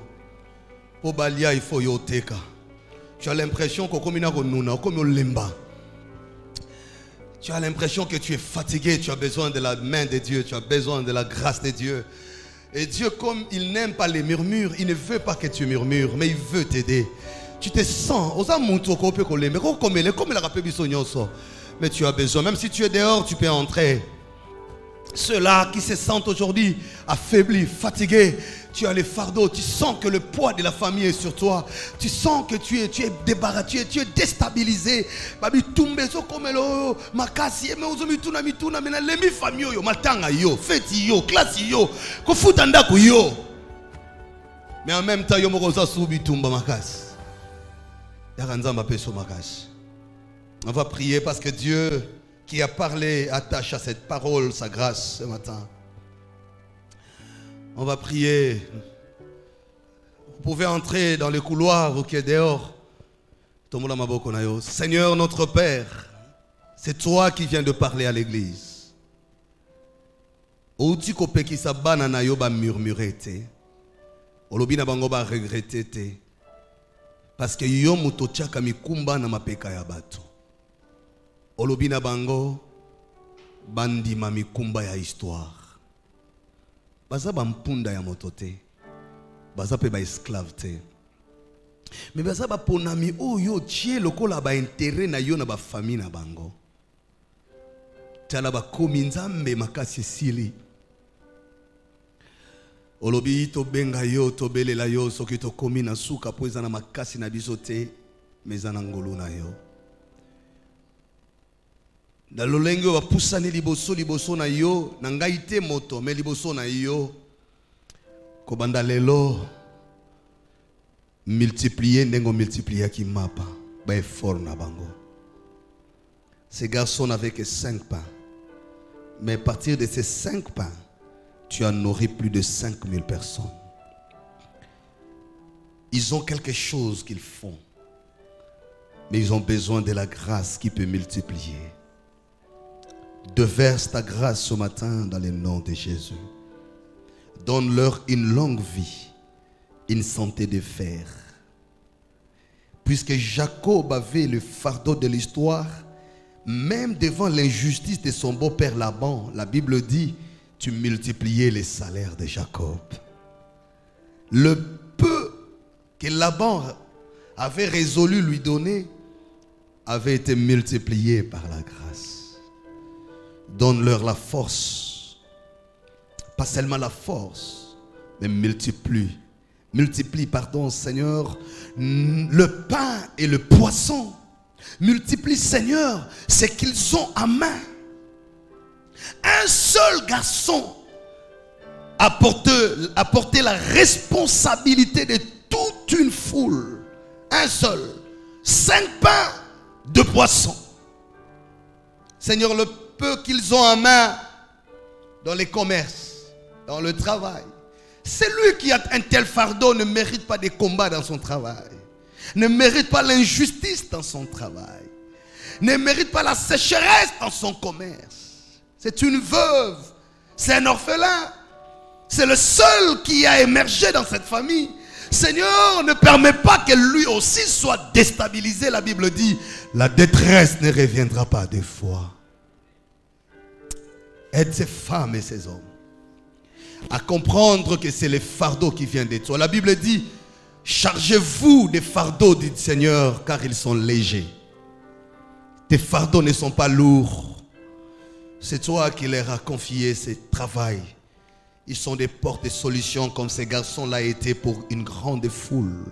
Pour balia, il faut yoteka. Tu as l'impression que comme il y a comme limba. Tu as l'impression que tu es fatigué, tu as besoin de la main de Dieu, tu as besoin de la grâce de Dieu. Et Dieu, comme il n'aime pas les murmures, il ne veut pas que tu murmures, mais il veut t'aider. Tu te sens, mais tu as besoin, même si tu es dehors, tu peux entrer. Ceux-là qui se sentent aujourd'hui affaiblis, fatigués, tu as les fardeaux, tu sens que le poids de la famille est sur toi, tu sens que tu es débarrassé, tu es déstabilisé. Mais en même temps, on va prier parce que Dieu qui a parlé attache à cette parole sa grâce ce matin. On va prier. Vous pouvez entrer dans le couloir ou qui est dehors. Seigneur notre Père, c'est toi qui viens de parler à l'église. Parce que yo muto chaka mikumba na mapeka ya bato. Olobina bango bandima mikumba ya histoire. Baza ba mpunda ya motote. Baza pe ba esclave te. Mais baza ba ponami oyo tie lokola ba intérêt na yo na ba famille na bango. Tala ba komi nzambe makasi sili. Olobi to benga yo to belela yo soki to komi na suka po eza na makasi na biso te mezana ngolo na yo. Na lolenge wa pusani liboso na yo na ngai te moto me liboso na yo ko banda lelo multiplier ndengo multiplier ki mapa ba effort na bango. Ces garçons n'avaient que 5 pains. Mais à partir de ces 5 pains, tu as nourri plus de 5000 personnes. Ils ont quelque chose qu'ils font. Mais ils ont besoin de la grâce qui peut multiplier. Déverse ta grâce ce matin dans le nom de Jésus. Donne-leur une longue vie, une santé de fer. Puisque Jacob avait le fardeau de l'histoire, même devant l'injustice de son beau-père Laban, la Bible dit, tu multipliais les salaires de Jacob. Le peu que Laban avait résolu lui donner avait été multiplié par la grâce. Donne-leur la force. Pas seulement la force, mais multiplie, Seigneur, le pain et le poisson. Multiplie, Seigneur, ce qu'ils ont en main. Un seul garçon a porté la responsabilité de toute une foule. Un seul. 5 pains, 2 poissons. Seigneur, le peu qu'ils ont en main dans les commerces, dans le travail. Celui qui a un tel fardeau ne mérite pas des combats dans son travail. Ne mérite pas l'injustice dans son travail. Ne mérite pas la sécheresse dans son commerce. C'est une veuve. C'est un orphelin. C'est le seul qui a émergé dans cette famille. Seigneur, ne permet pas que lui aussi soit déstabilisé. La Bible dit, la détresse ne reviendra pas 2 fois. Aide ces femmes et ces hommes à comprendre que c'est le fardeau qui vient de toi. La Bible dit, chargez-vous des fardeaux, dit le Seigneur, car ils sont légers. Tes fardeaux ne sont pas lourds. C'est toi qui leur as confié ce travail. Ils sont des portes de solutions comme ces garçons-là étaient pour une grande foule.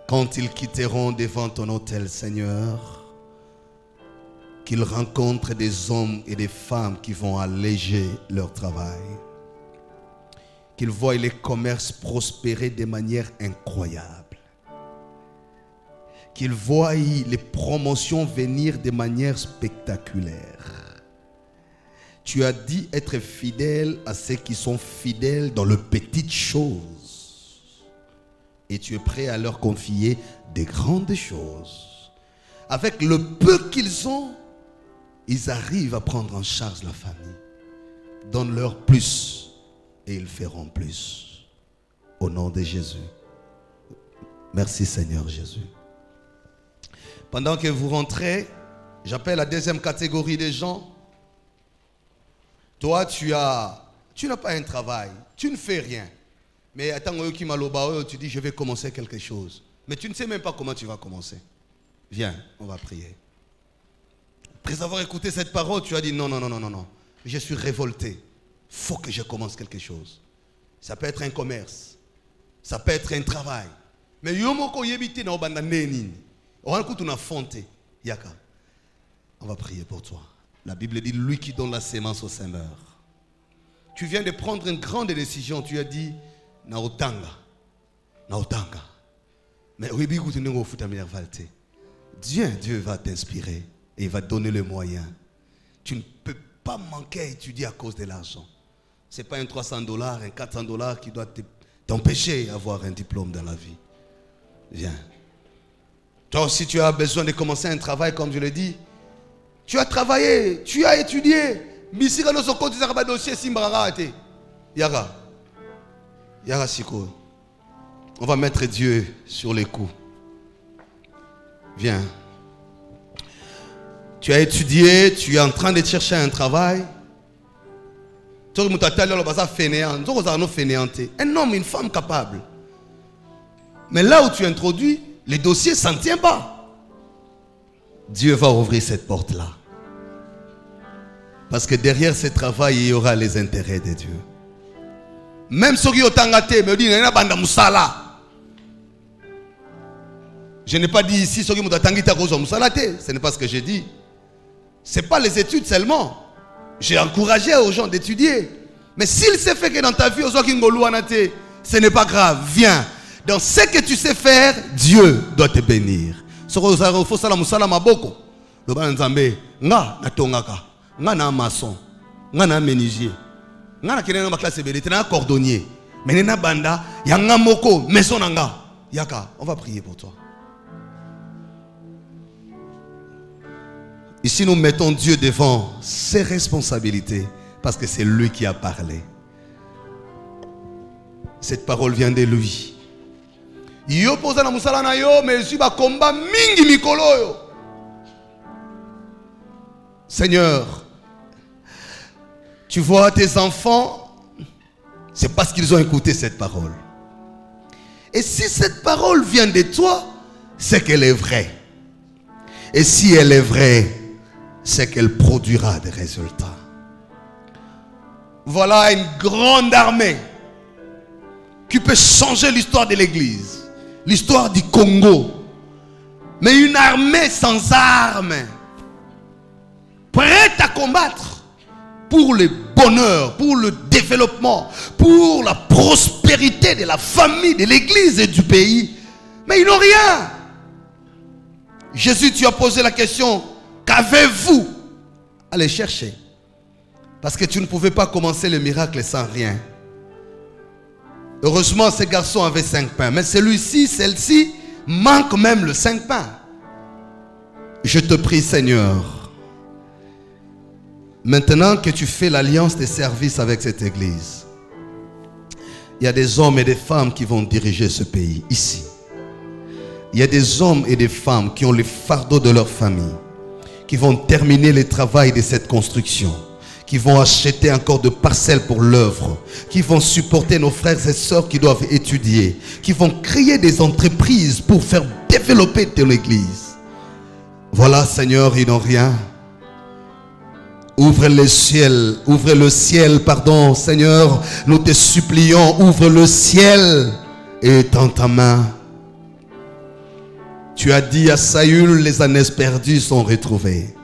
Quand ils quitteront devant ton autel, Seigneur, qu'ils rencontrent des hommes et des femmes qui vont alléger leur travail. Qu'ils voient les commerces prospérer de manière incroyable. Qu'ils voient les promotions venir de manière spectaculaire. Tu as dit être fidèle à ceux qui sont fidèles dans les petites choses. Et tu es prêt à leur confier des grandes choses. Avec le peu qu'ils ont, ils arrivent à prendre en charge la famille. Donne-leur plus et ils feront plus. Au nom de Jésus. Merci Seigneur Jésus. Pendant que vous rentrez, j'appelle la deuxième catégorie des gens. Toi, tu n'as pas un travail, tu ne fais rien. Mais attends, tu dis, je vais commencer quelque chose. Mais tu ne sais même pas comment tu vas commencer. Viens, on va prier. Après avoir écouté cette parole, tu as dit, non. Je suis révolté. Il faut que je commence quelque chose. Ça peut être un commerce. Ça peut être un travail. Mais on va prier pour toi. La Bible dit, lui qui donne la sémence au semeur. Tu viens de prendre une grande décision. Tu as dit, naotanga. Mais Dieu va t'inspirer et il va donner les moyens. Tu ne peux pas manquer à étudier à cause de l'argent. Ce n'est pas un $300, un $400 qui doit t'empêcher d'avoir un diplôme dans la vie. Viens. Toi aussi, tu as besoin de commencer un travail, comme je l'ai dit. Tu as travaillé, tu as étudié. Yara Siko. On va mettre Dieu sur les coups. Viens. Tu as étudié, tu es en train de chercher un travail. Un homme, une femme capable. Mais là où tu introduis, les dossiers ne s'en tiennent pas. Dieu va ouvrir cette porte-là. Parce que derrière ce travail, il y aura les intérêts de Dieu. Même ceux qui ont tangaté, me disent, je n'ai pas dit ici, ceux qui ont tangaté à cause de Moussalate. Ce n'est pas ce que j'ai dit. Ce n'est pas les études seulement. J'ai encouragé aux gens d'étudier. Mais s'il s'est fait que dans ta vie, ce n'est pas grave. Viens. Dans ce que tu sais faire, Dieu doit te bénir. Le ban nzambe nga na tongaka, nga na maçon, nga na menuisier, nga na kena na classe ebele, na cordonnier. Mais na banda yanga moko maison nanga. Yaka, on va prier pour toi. Ici nous mettons Dieu devant ses responsabilités parce que c'est lui qui a parlé. Cette parole vient de lui. Yo posa na musala na yo mais si ba combat mingi mikolo yo. Seigneur, tu vois tes enfants, c'est parce qu'ils ont écouté cette parole. Et si cette parole vient de toi, c'est qu'elle est vraie. Et si elle est vraie, c'est qu'elle produira des résultats. Voilà une grande armée qui peut changer l'histoire de l'Église, l'histoire du Congo. Mais une armée sans armes, prête à combattre pour le bonheur, pour le développement, pour la prospérité de la famille, de l'Église et du pays. Mais ils n'ont rien. Jésus, tu as posé la question, qu'avez-vous à les chercher? Parce que tu ne pouvais pas commencer le miracle sans rien. Heureusement, ces garçons avaient 5 pains. Mais celui-ci, celle-ci, manque même le 5 pains. Je te prie, Seigneur, maintenant que tu fais l'alliance des services avec cette église, il y a des hommes et des femmes qui vont diriger ce pays, ici. Il y a des hommes et des femmes qui ont le fardeau de leur famille, qui vont terminer le travail de cette construction, qui vont acheter encore de parcelles pour l'œuvre, qui vont supporter nos frères et sœurs qui doivent étudier, qui vont créer des entreprises pour faire développer de l'église. Voilà, Seigneur, ils n'ont rien. Ouvre le ciel, pardon, Seigneur, nous te supplions, ouvre le ciel et tends ta main. Tu as dit à Saül, les années perdues sont retrouvées.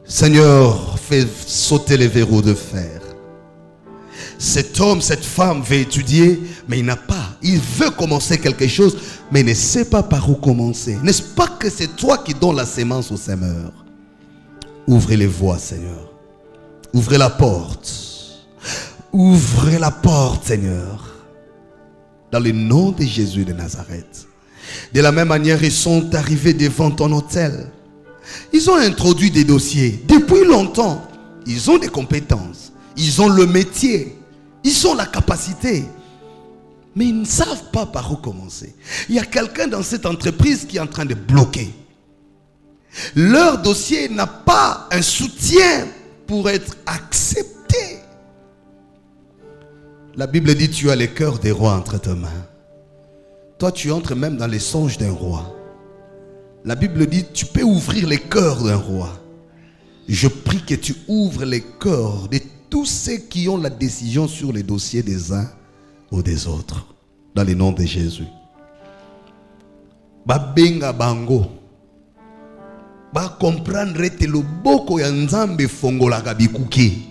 Seigneur, fais sauter les verrous de fer. Cet homme, cette femme veut étudier, mais il n'a pas. Il veut commencer quelque chose, mais il ne sait pas par où commencer. N'est-ce pas que c'est toi qui donnes la sémence au semeur? Ouvrez les voies, Seigneur. Ouvrez la porte. Ouvrez la porte, Seigneur. Dans le nom de Jésus de Nazareth. De la même manière, ils sont arrivés devant ton hôtel. Ils ont introduit des dossiers. Depuis longtemps, ils ont des compétences. Ils ont le métier. Ils ont la capacité. Mais ils ne savent pas par où commencer. Il y a quelqu'un dans cette entreprise qui est en train de bloquer. Leur dossier n'a pas un soutien pour être accepté. La Bible dit, tu as le cœur des rois entre tes mains. Toi, tu entres même dans les songes d'un roi. La Bible dit, tu peux ouvrir les cœurs d'un roi. Je prie que tu ouvres les cœurs de tous ceux qui ont la décision sur les dossiers des uns ou des autres. Dans le nom de Jésus. Babenga bango. Ba comprendre te loboko ya nzambe fongola kabikuki.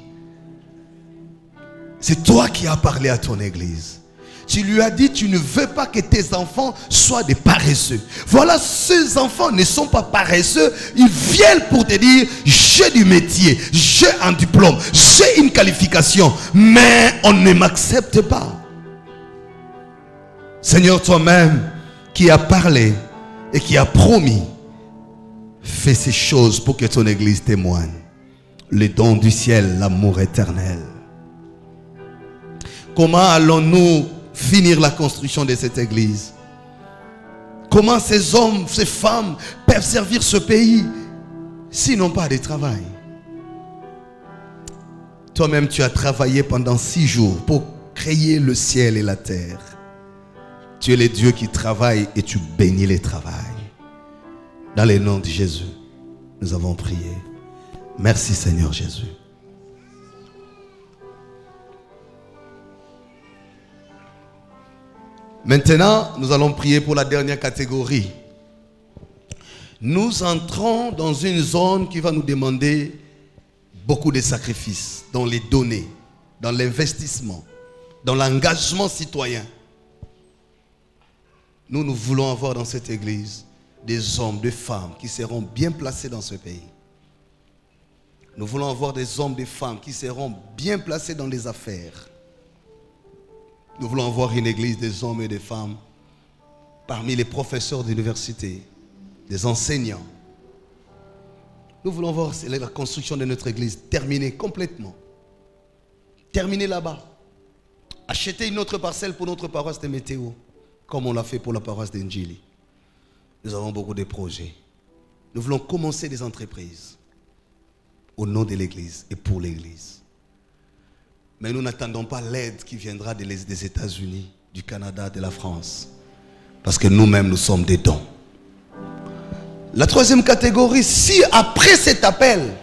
C'est toi qui as parlé à ton église. Tu lui as dit, tu ne veux pas que tes enfants soient des paresseux. Voilà, ces enfants ne sont pas paresseux. Ils viennent pour te dire, j'ai du métier, j'ai un diplôme, j'ai une qualification, mais on ne m'accepte pas. Seigneur, toi-même qui as parlé et qui as promis, fais ces choses pour que ton église témoigne les dons du ciel, l'amour éternel. Comment allons-nous finir la construction de cette église? Comment ces hommes, ces femmes peuvent servir ce pays s'ils n'ont pas de travail? Toi-même, tu as travaillé pendant 6 jours pour créer le ciel et la terre. Tu es le Dieu qui travaille et tu bénis les travails. Dans le nom de Jésus, nous avons prié. Merci Seigneur Jésus. Maintenant, nous allons prier pour la dernière catégorie. Nous entrons dans une zone qui va nous demander beaucoup de sacrifices, dans les données, dans l'investissement, dans l'engagement citoyen. Nous voulons avoir dans cette église des hommes, des femmes qui seront bien placés dans ce pays. Nous voulons avoir des hommes, des femmes qui seront bien placés dans les affaires. Nous voulons avoir une église des hommes et des femmes parmi les professeurs d'université, des enseignants. Nous voulons voir la construction de notre église terminée complètement. Terminée là-bas. Acheter une autre parcelle pour notre paroisse de Météo, comme on l'a fait pour la paroisse d'Enjili. Nous avons beaucoup de projets. Nous voulons commencer des entreprises au nom de l'église et pour l'église. Mais nous n'attendons pas l'aide qui viendra des États-Unis, du Canada, de la France. Parce que nous-mêmes, nous sommes des dons. La troisième catégorie, si après cet appel,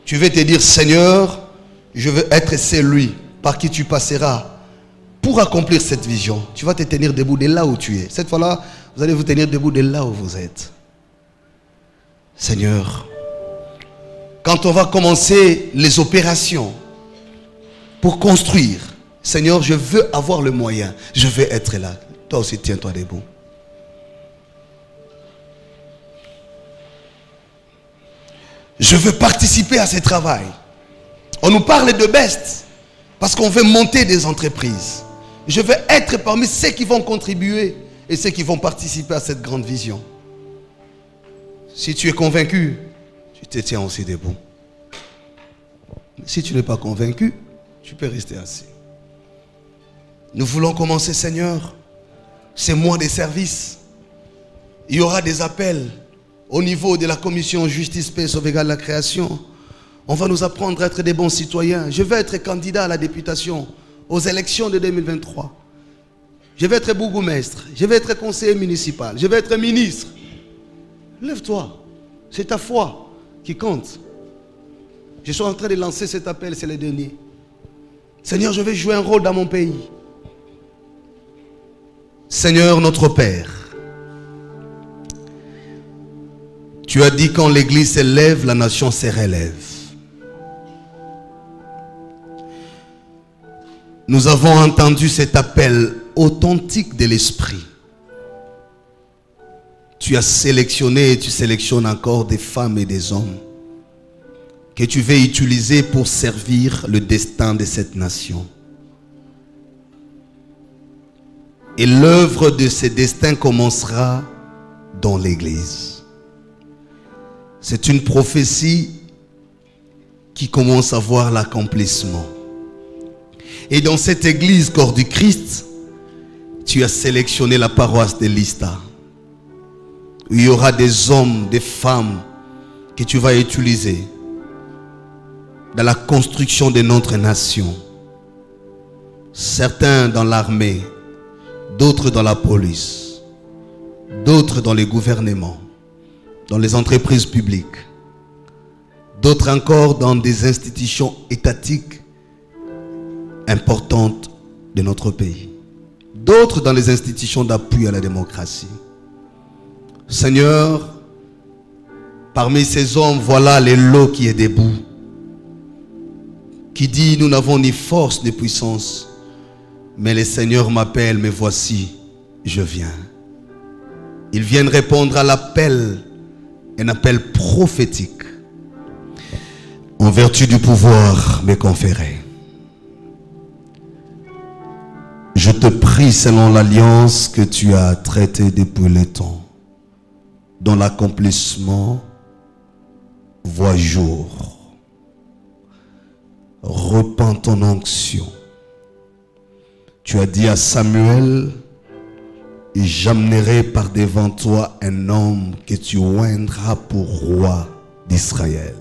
tu veux te dire, Seigneur, je veux être celui par qui tu passeras pour accomplir cette vision. Tu vas te tenir debout de là où tu es. Cette fois-là, vous allez vous tenir debout de là où vous êtes. Seigneur, quand on va commencer les opérations pour construire, Seigneur, je veux avoir le moyen. Je veux être là. Toi aussi, tiens-toi debout. Je veux participer à ce travail. On nous parle de best parce qu'on veut monter des entreprises. Je veux être parmi ceux qui vont contribuer et ceux qui vont participer à cette grande vision. Si tu es convaincu, tu te tiens aussi debout. Si tu n'es pas convaincu, tu peux rester assis. Nous voulons commencer, Seigneur, ces mois de service. Il y aura des appels au niveau de la commission justice, paix, sauvegarde de la création. On va nous apprendre à être des bons citoyens. Je vais être candidat à la députation aux élections de 2023. Je vais être bourgmestre. Je vais être conseiller municipal. Je vais être ministre. Lève-toi. C'est ta foi qui compte. Je suis en train de lancer cet appel, c'est le dernier. Seigneur, je vais jouer un rôle dans mon pays. Seigneur notre Père, tu as dit quand l'église s'élève, la nation se relève. Nous avons entendu cet appel authentique de l'esprit. Tu as sélectionné et tu sélectionnes encore des femmes et des hommes que tu veux utiliser pour servir le destin de cette nation. Et l'œuvre de ce destin commencera dans l'église. C'est une prophétie qui commence à voir l'accomplissement. Et dans cette église, corps du Christ, tu as sélectionné la paroisse de Lista. Il y aura des hommes, des femmes que tu vas utiliser dans la construction de notre nation. Certains dans l'armée, d'autres dans la police, d'autres dans les gouvernements, dans les entreprises publiques, d'autres encore dans des institutions étatiques importantes de notre pays, d'autres dans les institutions d'appui à la démocratie. Seigneur, parmi ces hommes, voilà les lots qui est debout, qui dit nous n'avons ni force ni puissance, mais le Seigneur m'appelle, me voici, je viens. Ils viennent répondre à l'appel, un appel prophétique, en vertu du pouvoir me conféré. Je te prie selon l'alliance que tu as traitée depuis le temps, dont l'accomplissement voit jour. Repends ton onction. Tu as dit à Samuel, et j'amènerai par devant toi un homme que tu oindras pour roi d'Israël.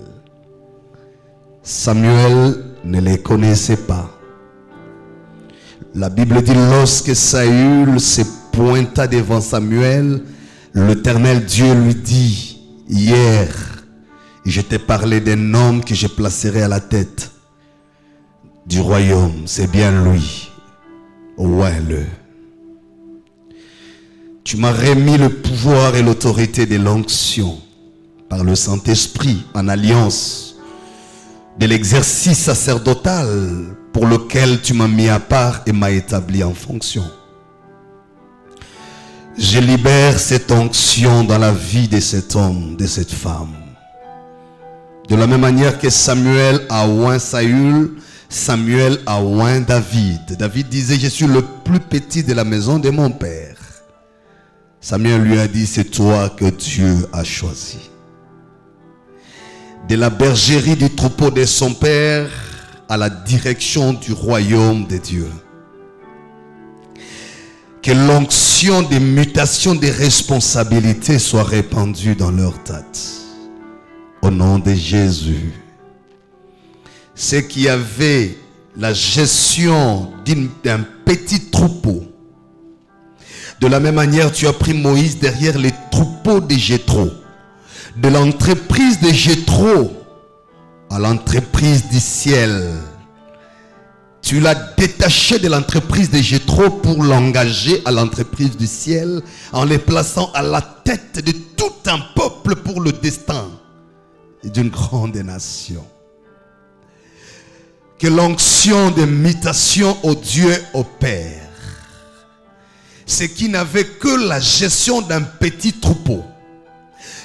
Samuel ne les connaissait pas. La Bible dit, lorsque Saül se pointa devant Samuel, l'Éternel Dieu lui dit, hier, je t'ai parlé d'un homme que je placerai à la tête du royaume. C'est bien lui. Ouais-le. Tu m'as remis le pouvoir et l'autorité de l'onction par le Saint-Esprit en alliance de l'exercice sacerdotal pour lequel tu m'as mis à part et m'as établi en fonction. Je libère cette onction dans la vie de cet homme, de cette femme. De la même manière que Samuel a oint Saül, Samuel a oint David. David disait, je suis le plus petit de la maison de mon père. Samuel lui a dit, c'est toi que Dieu a choisi. De la bergerie du troupeau de son père à la direction du royaume de Dieu. Que l'onction des mutations des responsabilités soit répandue dans leur tête. Au nom de Jésus. Ceux qui avaient la gestion d'un petit troupeau. De la même manière, tu as pris Moïse derrière les troupeaux de Jéthro. De l'entreprise de Jéthro à l'entreprise du ciel. Tu l'as détaché de l'entreprise de Jéthro pour l'engager à l'entreprise du ciel en les plaçant à la tête de tout un peuple pour le destin d'une grande nation. Que l'onction de mutation au Dieu opère. Ce qui n'avait que la gestion d'un petit troupeau.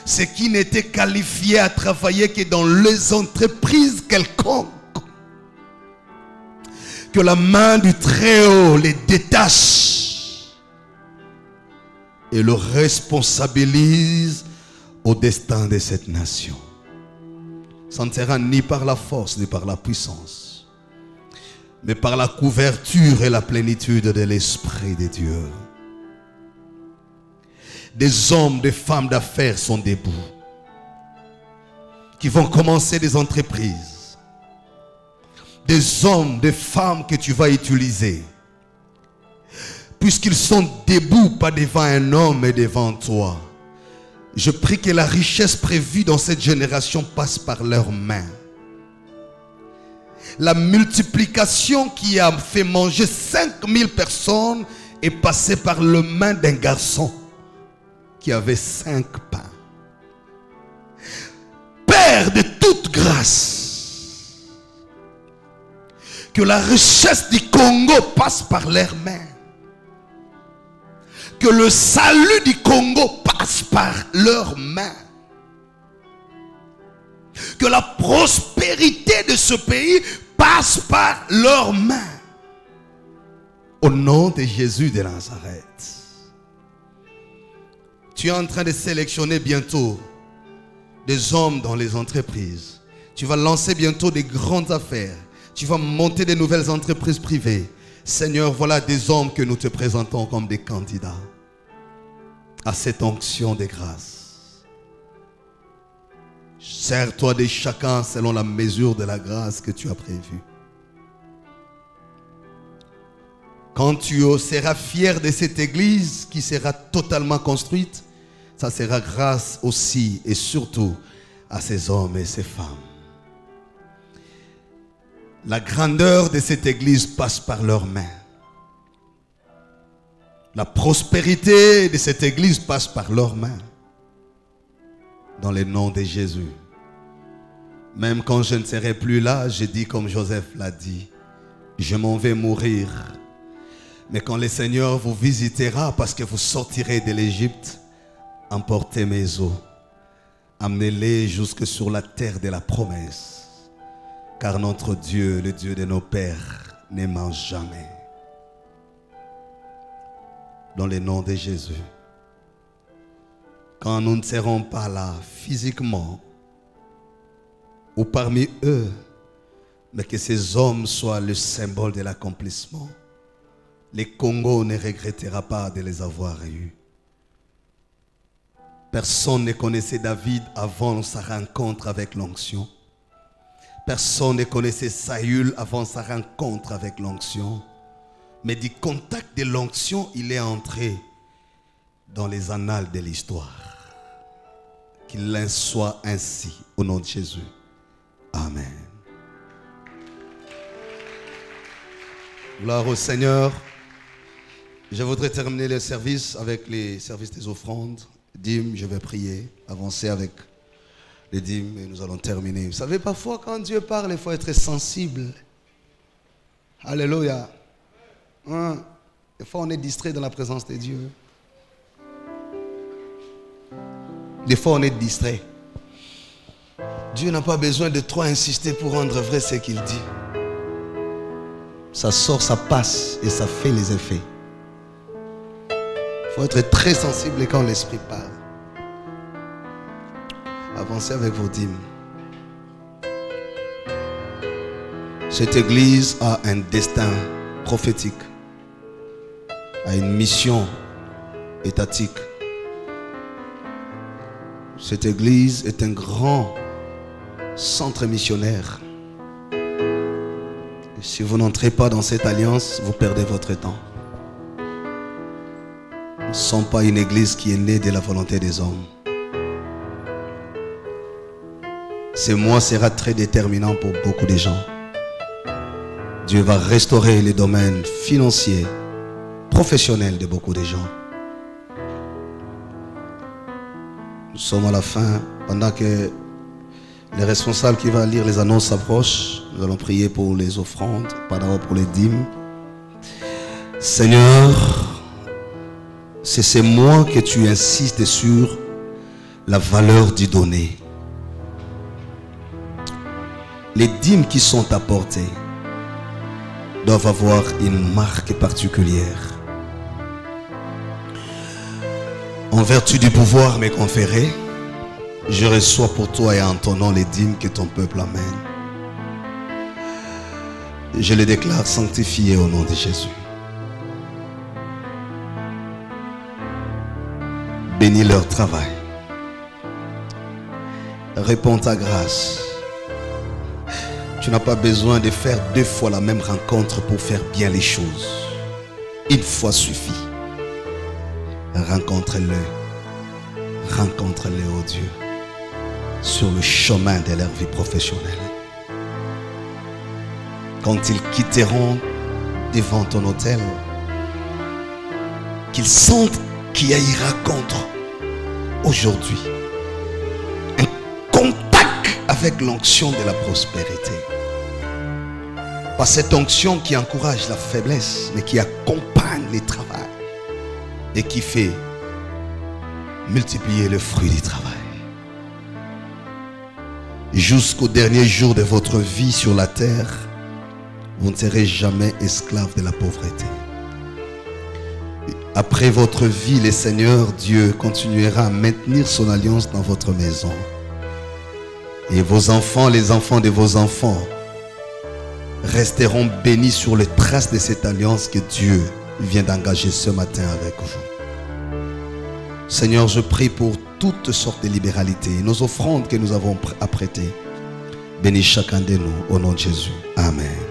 Ce qui n'était qualifié à travailler que dans les entreprises quelconques. Que la main du Très-Haut les détache et le responsabilise au destin de cette nation. Ça ne sera ni par la force ni par la puissance, mais par la couverture et la plénitude de l'Esprit de Dieu. Des hommes, des femmes d'affaires sont debout, qui vont commencer des entreprises. Des hommes, des femmes que tu vas utiliser, puisqu'ils sont debout, pas devant un homme, mais devant toi. Je prie que la richesse prévue dans cette génération passe par leurs mains. La multiplication qui a fait manger 5000 personnes est passée par les mains d'un garçon qui avait 5 pains. Père de toute grâce, que la richesse du Congo passe par leurs mains. Que le salut du Congo passe par leurs mains. Que la prospérité de ce pays passe par leurs mains. Au nom de Jésus de Nazareth. Tu es en train de sélectionner bientôt des hommes dans les entreprises. Tu vas lancer bientôt des grandes affaires. Tu vas monter des nouvelles entreprises privées. Seigneur, voilà des hommes que nous te présentons comme des candidats à cette onction de grâce. Sers-toi de chacun selon la mesure de la grâce que tu as prévue. Quand tu seras fier de cette église qui sera totalement construite, ça sera grâce aussi et surtout à ces hommes et ces femmes. La grandeur de cette église passe par leurs mains. La prospérité de cette église passe par leurs mains. Dans le nom de Jésus. Même quand je ne serai plus là, je dis comme Joseph l'a dit, je m'en vais mourir. Mais quand le Seigneur vous visitera parce que vous sortirez de l'Égypte, emportez mes os, amenez-les jusque sur la terre de la promesse. Car notre Dieu, le Dieu de nos pères, ne ment jamais. Dans le nom de Jésus. Quand nous ne serons pas là physiquement ou parmi eux, mais que ces hommes soient le symbole de l'accomplissement, le Congo ne regrettera pas de les avoir eus. Personne ne connaissait David avant sa rencontre avec l'onction. Personne ne connaissait Saül avant sa rencontre avec l'onction. Mais du contact de l'onction, il est entré dans les annales de l'histoire. Qu'il en soit ainsi, au nom de Jésus. Amen. Gloire au Seigneur. Je voudrais terminer le service avec les services des offrandes. Dîmes, je vais prier, avancer avec les dîmes et nous allons terminer. Vous savez, parfois quand Dieu parle, il faut être sensible. Alléluia. Des fois on est distrait dans la présence de Dieu. Des fois, on est distrait. Dieu n'a pas besoin de trop insister pour rendre vrai ce qu'il dit. Ça sort, ça passe et ça fait les effets. Il faut être très sensible quand l'Esprit parle. Avancez avec vos dîmes. Cette église a un destin prophétique, a une mission étatique. Cette église est un grand centre missionnaire. Et si vous n'entrez pas dans cette alliance, vous perdez votre temps. Nous ne sommes pas une église qui est née de la volonté des hommes. Ce mois sera très déterminant pour beaucoup de gens. Dieu va restaurer les domaines financiers, professionnels de beaucoup de gens. Nous sommes à la fin. Pendant que les responsables qui vont lire les annonces s'approchent, nous allons prier pour les offrandes, pardon, pour les dîmes. Seigneur, c'est ce mois que tu insistes sur la valeur du donner. Les dîmes qui sont apportées doivent avoir une marque particulière. En vertu du pouvoir m'est conféré, je reçois pour toi et en ton nom les dîmes que ton peuple amène. Je les déclare sanctifiés au nom de Jésus. Bénis leur travail. Réponds ta grâce. Tu n'as pas besoin de faire 2 fois la même rencontre pour faire bien les choses. Une fois suffit. Rencontre-le. Rencontre-le, oh Dieu, sur le chemin de leur vie professionnelle. Quand ils quitteront devant ton autel, qu'ils sentent qu'il y a une rencontre aujourd'hui. Un contact avec l'onction de la prospérité. Pas cette onction qui encourage la faiblesse, mais qui accompagne les travaux et qui fait multiplier le fruit du travail. Jusqu'au dernier jour de votre vie sur la terre, vous ne serez jamais esclave de la pauvreté. Après votre vie, le Seigneur Dieu continuera à maintenir son alliance dans votre maison. Et vos enfants, les enfants de vos enfants, resteront bénis sur les traces de cette alliance que Dieu vient d'engager ce matin avec vous. Seigneur, je prie pour toutes sortes de libéralités, nos offrandes que nous avons apprêtées. Bénis chacun de nous au nom de Jésus. Amen.